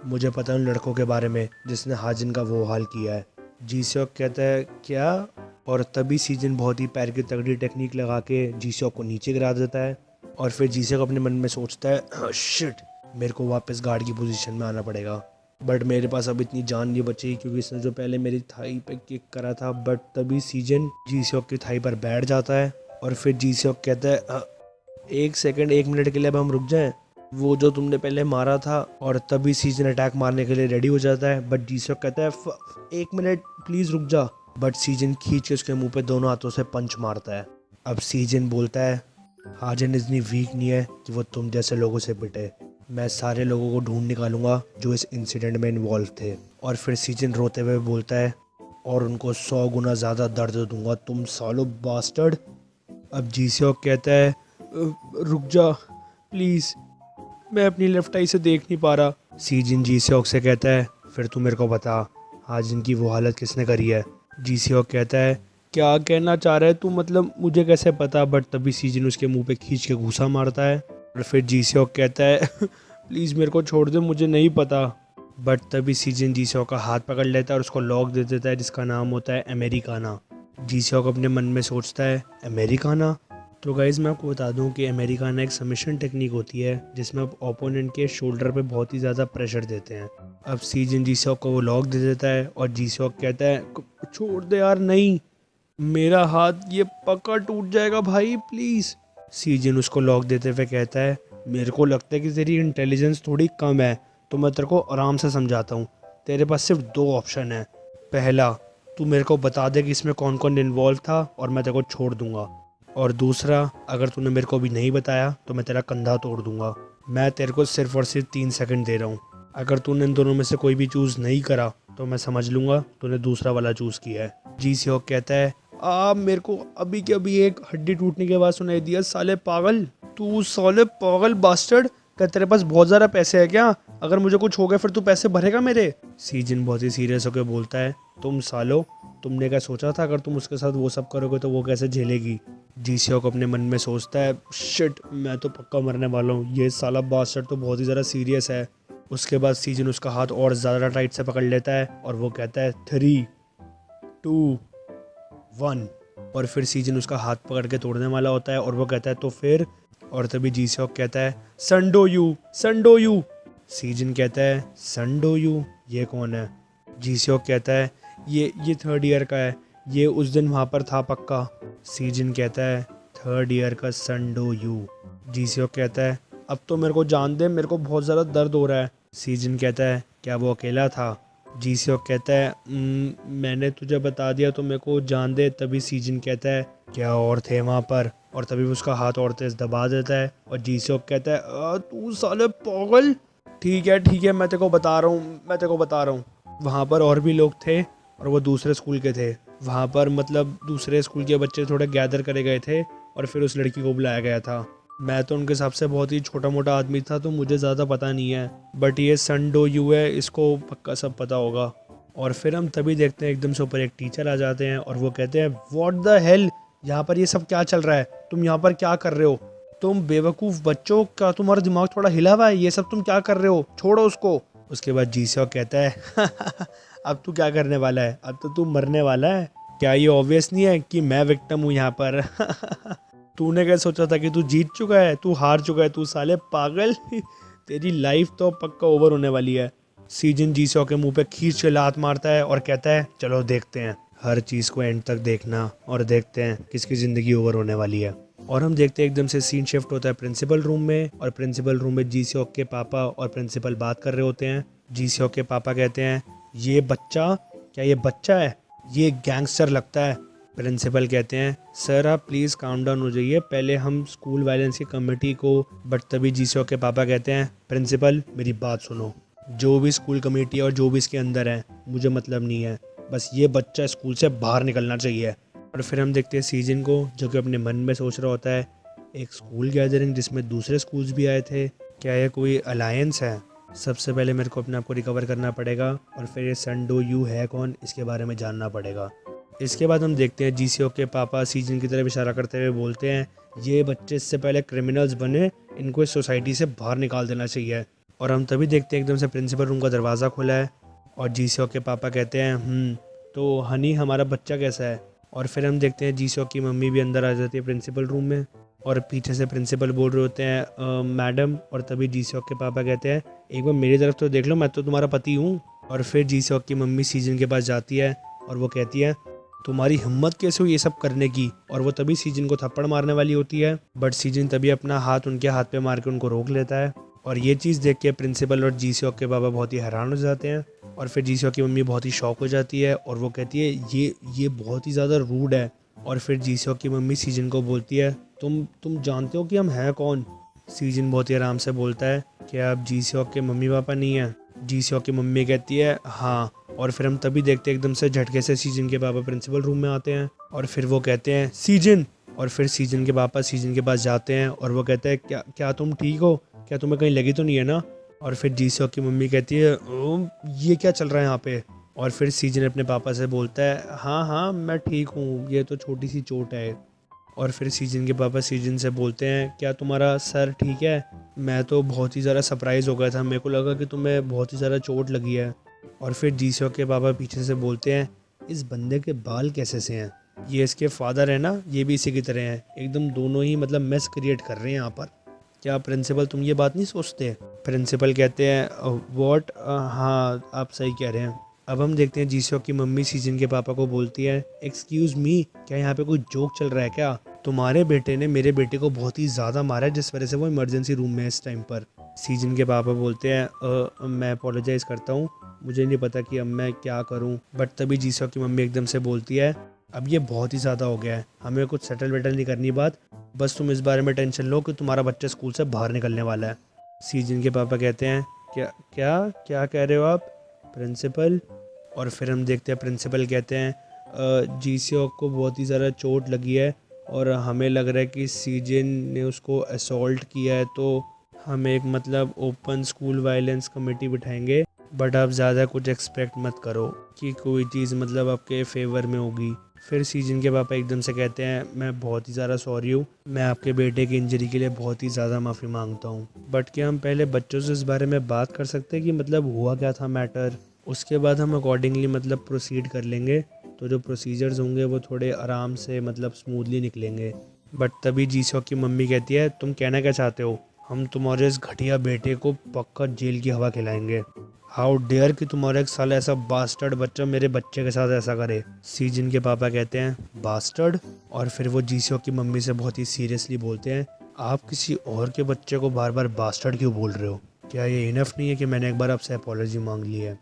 मुझे पता है उन लड़कों के बारे में जिसने हाजिन का वो हाल किया है। जीसीओक कहता है क्या। और तभी सीजन बहुत ही पैर की तगड़ी टेक्निक लगा के जीसीओक को नीचे गिरा देता है। और फिर जीसीओक अपने मन में सोचता है शिट, मेरे को वापस गार्ड की पोजीशन में आना पड़ेगा। बट मेरे पास अब इतनी जान नहीं बची क्योंकि इसने जो पहले मेरी थाई पे किक करा था। बट तभी सीजन जीसीओक की थाई पर बैठ जाता है और फिर जीसीओक कहता है एक सेकंड, 1 मिनट के लिए अब हम रुक जाएं, वो जो तुमने पहले मारा था। और तभी सीजन अटैक मारने के लिए रेडी हो जाता है। बट जीसीओक कहता है 1 मिनट प्लीज़ रुक जा। बट सीजन खींच के उसके मुंह पे दोनों हाथों से पंच मारता है। अब सीजन बोलता है हाजिन इतनी वीक नहीं है कि वो तुम जैसे लोगों से पिटे, मैं सारे लोगों को ढूंढ निकालूंगा जो इस इंसिडेंट में इन्वॉल्व थे। और फिर सीजन रोते हुए बोलता है और उनको 100 गुना ज़्यादा दर्द दूंगा, तुम सालो बास्टर्ड। अब जीसीओक कहता है रुक जा प्लीज़, मैं अपनी लेफ्ट आई से देख नहीं पा रहा। सीजन जीसीओक से कहता है फिर तू मेरे को बता हाजिन की वो हालत किसने करी है। जीसीओक कहता है क्या कहना चाह रहा है तू, मतलब मुझे कैसे पता। बट तभी सीजन उसके मुंह पे खींच के घूसा मारता है। और फिर जीसीओक कहता है प्लीज़ मेरे को छोड़ दे, मुझे नहीं पता। बट तभी सीजन जीसीओक का हाथ पकड़ लेता है और उसको लॉक दे देता है जिसका नाम होता है अमेरिकाना। जीसीओक अपने मन में सोचता है अमेरिकाना। तो गाइज़ मैं आपको बता दूं कि अमेरिकाना एक सबमिशन टेक्निक होती है जिसमें आप ओपोनेंट के शोल्डर पे बहुत ही ज़्यादा प्रेशर देते हैं। अब सीजन जीसीओक को वो लॉक दे देता है और जीसीओक कहता है छोड़ दे यार, नहीं मेरा हाथ ये पक्का टूट जाएगा भाई प्लीज़। सीजन उसको लॉक देते हुए कहता है मेरे को लगता है कि तेरी इंटेलिजेंस थोड़ी कम है, तो मैं तेरे को आराम से समझाता हूँ। तेरे पास सिर्फ 2 ऑप्शन है। पहला, तू मेरे को बता दे कि इसमें कौन कौन इन्वॉल्व था और मैं तेरे को छोड़ दूंगा। और दूसरा, अगर तूने मेरे को भी नहीं बताया तो मैं तेरा कंधा तोड़ दूंगा। मैं तेरे को सिर्फ और सिर्फ 3 सेकंड दे रहा हूँ। अगर तूने इन दोनों में से कोई भी चूज़ नहीं करा तो मैं समझ लूँगा तूने दूसरा वाला चूज़ किया है। जीसीओक कहता है मेरे को अभी के अभी एक हड्डी टूटने के बाद सुनाई दिया, साले पागल, तू साले पागल बास्टर्ड, क्या तेरे पास बहुत ज़्यादा पैसे है क्या, अगर मुझे कुछ हो गया फिर तू पैसे भरेगा मेरे। सीजन बहुत ही सीरियस होकर बोलता है तुम सालो, तुमने क्या सोचा था अगर तुम उसके साथ वो सब करोगे तो वो कैसे झेलेगी। जीसीओक अपने मन में सोचता है शिट, मैं तो पक्का मरने वाला हूँ, ये साला बास्टर्ड तो बहुत ही ज़्यादा सीरियस है। उसके बाद सीजन उसका हाथ और ज़्यादा टाइट से पकड़ लेता है और वो कहता है 3, 2, 1। और फिर सीजन उसका हाथ पकड़ के तोड़ने वाला होता है और वो कहता है तो फिर। और तभी जीसीओक कहता है संडो यू, संडो यू। सीजन कहता है संडो यू, ये कौन है। जीसीओक कहता है ये 3rd ईयर का है, ये उस दिन वहाँ पर था पक्का। सीजन कहता है 3rd ईयर का संडो यू। जीसीओक कहता है अब तो मेरे को जान दे, मेरे को बहुत ज़्यादा दर्द हो रहा है। सीजन कहता है क्या वो अकेला था। जीसीओक कहता है मैंने तुझे बता दिया तो मेरे को जान दे। तभी सीजन कहता है क्या और थे वहाँ पर, और तभी उसका हाथ और तेज दबा देता है और जीसोक कहता है तू साले पागल, ठीक है मैं तेरे को बता रहा हूँ। वहाँ पर और भी लोग थे और वो दूसरे स्कूल के थे। वहाँ पर मतलब दूसरे स्कूल के बच्चे थोड़े गैदर करे गए थे और फिर उस लड़की को बुलाया गया था। मैं तो उनके हिसाब से बहुत ही छोटा मोटा आदमी था तो मुझे ज़्यादा पता नहीं है, बट ये सन डो यू है, इसको पक्का सब पता होगा। और फिर हम तभी देखते हैं एकदम से ऊपर एक टीचर आ जाते हैं और वो कहते हैं व्हाट द हेल, यहाँ पर ये सब क्या चल रहा है, तुम यहाँ पर क्या कर रहे हो, तुम बेवकूफ़ बच्चों, क्या तुम्हारा दिमाग थोड़ा हिला हुआ है, ये सब तुम क्या कर रहे हो, छोड़ो उसको। उसके बाद जीसॉक कहता है अब तू क्या करने वाला है, अब तो तू मरने वाला है, क्या ये ऑब्वियस नहीं है कि मैं विक्टिम हूँ यहाँ पर तूने क्या सोचा था कि तू जीत चुका है, तू हार चुका है, तू साले पागल तेरी लाइफ तो पक्का ओवर होने वाली है। सीजन जीसॉक के मुंह पे खींच के लात मारता है और कहता है चलो देखते हैं, हर चीज़ को एंड तक देखना और देखते हैं किसकी ज़िंदगी ओवर होने वाली है। और हम देखते हैं एकदम से सीन शिफ्ट होता है प्रिंसिपल रूम में, और प्रिंसिपल रूम में जीसॉक के पापा और प्रिंसिपल बात कर रहे होते हैं। जीसॉक के पापा कहते हैं ये बच्चा, क्या ये बच्चा है, ये गैंगस्टर लगता है। प्रिंसिपल कहते हैं सर आप प्लीज़ काम डाउन हो जाइए, पहले हम स्कूल वायलेंस की कमेटी को। बट तभी जीसॉक के पापा कहते हैं प्रिंसिपल मेरी बात सुनो, जो भी स्कूल कमेटी और जो भी इसके अंदर है मुझे मतलब नहीं है, बस ये बच्चा स्कूल से बाहर निकलना चाहिए। और फिर हम देखते हैं सीजन को जो कि अपने मन में सोच रहा होता है एक स्कूल गैदरिंग जिसमें दूसरे स्कूल्स भी आए थे, क्या ये कोई अलायंस है, सबसे पहले मेरे को अपने आप को रिकवर करना पड़ेगा और फिर ये सन डो यू है कौन इसके बारे में जानना पड़ेगा। इसके बाद हम देखते हैं जीसीओ के पापा सीजन की तरफ इशारा करते हुए बोलते हैं ये बच्चे इससे पहले क्रिमिनल्स बने, इनको इस सोसाइटी से बाहर निकाल देना चाहिए। और हम तभी देखते हैं एकदम से प्रिंसिपल रूम का दरवाज़ा खुला है और जीसीओ के पापा कहते हैं तो हनी हमारा बच्चा कैसा है। और फिर हम देखते हैं जीसीओ की मम्मी भी अंदर आ जाती है प्रिंसिपल रूम में और पीछे से प्रिंसिपल बोल रहे होते हैं मैडम। और तभी जीसीओ के पापा कहते हैं एक बार मेरी तरफ तो देख लो, मैं तो तुम्हारा पति हूँ। और फिर जीसीओ की मम्मी सीजन के पास जाती है और वो कहती है तुम्हारी हिम्मत कैसे हुई ये सब करने की। और वो तभी सीजन को थप्पड़ मारने वाली होती है, बट सीजन तभी अपना हाथ उनके हाथ पे मार के उनको रोक लेता है। और ये चीज़ देख के प्रिंसिपल और जीसीओ के बाबा बहुत ही हैरान हो जाते हैं। और फिर जीसीओ की मम्मी बहुत ही शॉक हो जाती है और वो कहती है ये बहुत ही ज़्यादा रूड है। और फिर जीसीओ की मम्मी सीजन को बोलती है तुम जानते हो कि हम हैं कौन। सीजन बहुत ही आराम से बोलता है क्या आप जीसीओ के मम्मी पापा नहीं हैं। जीसीओ की मम्मी कहती है हाँ। और फिर हम तभी देखते हैं एकदम से झटके से सीजन के पापा प्रिंसिपल रूम में आते हैं और फिर वो कहते हैं सीजन। और फिर सीजन के पापा सीजन के पास जाते हैं और वो कहते हैं क्या तुम ठीक हो, क्या तुम्हें कहीं लगी तो नहीं है ना। और फिर जीसीओ की मम्मी कहती है ये क्या चल रहा है यहाँ पे। और फिर सीजन अपने पापा से बोलता है हाँ मैं ठीक हूँ, ये तो छोटी सी चोट है। और फिर सीजन के पापा सीजन से बोलते हैं क्या तुम्हारा सर ठीक है, मैं तो बहुत ही ज़्यादा सरप्राइज़ हो गया था, मेरे को लगा कि तुम्हें बहुत ही ज़्यादा चोट लगी है। और फिर जीसीओ के पापा पीछे से बोलते हैं इस बंदे के बाल कैसे से हैं, ये इसके फादर है ना, ये भी इसी की तरह हैं, एकदम दोनों ही मतलब मेस क्रिएट कर रहे हैं यहाँ पर। क्या प्रिंसिपल तुम ये बात नहीं सोचते। प्रिंसिपल कहते हैं व्हाट, हाँ आप सही कह रहे हैं। अब हम देखते हैं जीसीओ की मम्मी सीजन के पापा को बोलती है एक्सक्यूज़ मी, क्या यहाँ पे कोई जोक चल रहा है क्या, तुम्हारे बेटे ने मेरे बेटे को बहुत ही ज़्यादा मारा है जिस वजह से वो इमरजेंसी रूम में है इस टाइम पर। सीजन के पापा बोलते हैं मैं अपोलोजाइज़ करता हूँ, मुझे नहीं पता कि अब मैं क्या करूँ। बट तभी जीसीओ की मम्मी एकदम से बोलती है अब ये बहुत ही ज़्यादा हो गया है, हमें कुछ सेटल वेटल नहीं करनी बात, बस तुम इस बारे में टेंशन लो कि तुम्हारा बच्चा स्कूल से बाहर निकलने वाला है। सीजन के पापा कहते हैं क्या कह रहे हो आप प्रिंसिपल। और फिर हम देखते हैं प्रिंसिपल कहते हैं जीसीओ को बहुत ही ज़्यादा चोट लगी है और हमें लग रहा है कि सीजन ने उसको असॉल्ट किया है, तो हम एक मतलब ओपन स्कूल वायलेंस कमेटी बिठाएंगे, बट आप ज़्यादा कुछ एक्सपेक्ट मत करो कि कोई चीज़ मतलब आपके फेवर में होगी। फिर सीजन के पापा एकदम से कहते हैं मैं बहुत ही ज़्यादा सॉरी हूँ, मैं आपके बेटे की इंजरी के लिए बहुत ही ज़्यादा माफ़ी मांगता हूँ, बट क्या हम पहले बच्चों से इस बारे में बात कर सकते हैं कि मतलब हुआ क्या था मैटर, उसके बाद हम अकॉर्डिंगली मतलब प्रोसीड कर लेंगे, तो जो प्रोसीजर्स होंगे वो थोड़े आराम से मतलब स्मूथली निकलेंगे। बट तभी जीसीओ की मम्मी कहती है तुम कहना क्या चाहते हो, हम तुम्हारे इस घटिया बेटे को पक्का जेल की हवा खिलाएंगे। हाउ डेयर कि तुम्हारा एक साल ऐसा बास्टर्ड बच्चा मेरे बच्चे के साथ ऐसा करे। सीजन के पापा कहते हैं बास्टर्ड। और फिर वो जीसीओ की मम्मी से बहुत ही सीरियसली बोलते हैं आप किसी और के बच्चे को बार बार बास्टर्ड क्यों बोल रहे हो, क्या ये इनफ नहीं है कि मैंने एक बार आपसे अपॉलॉजी मांग ली है।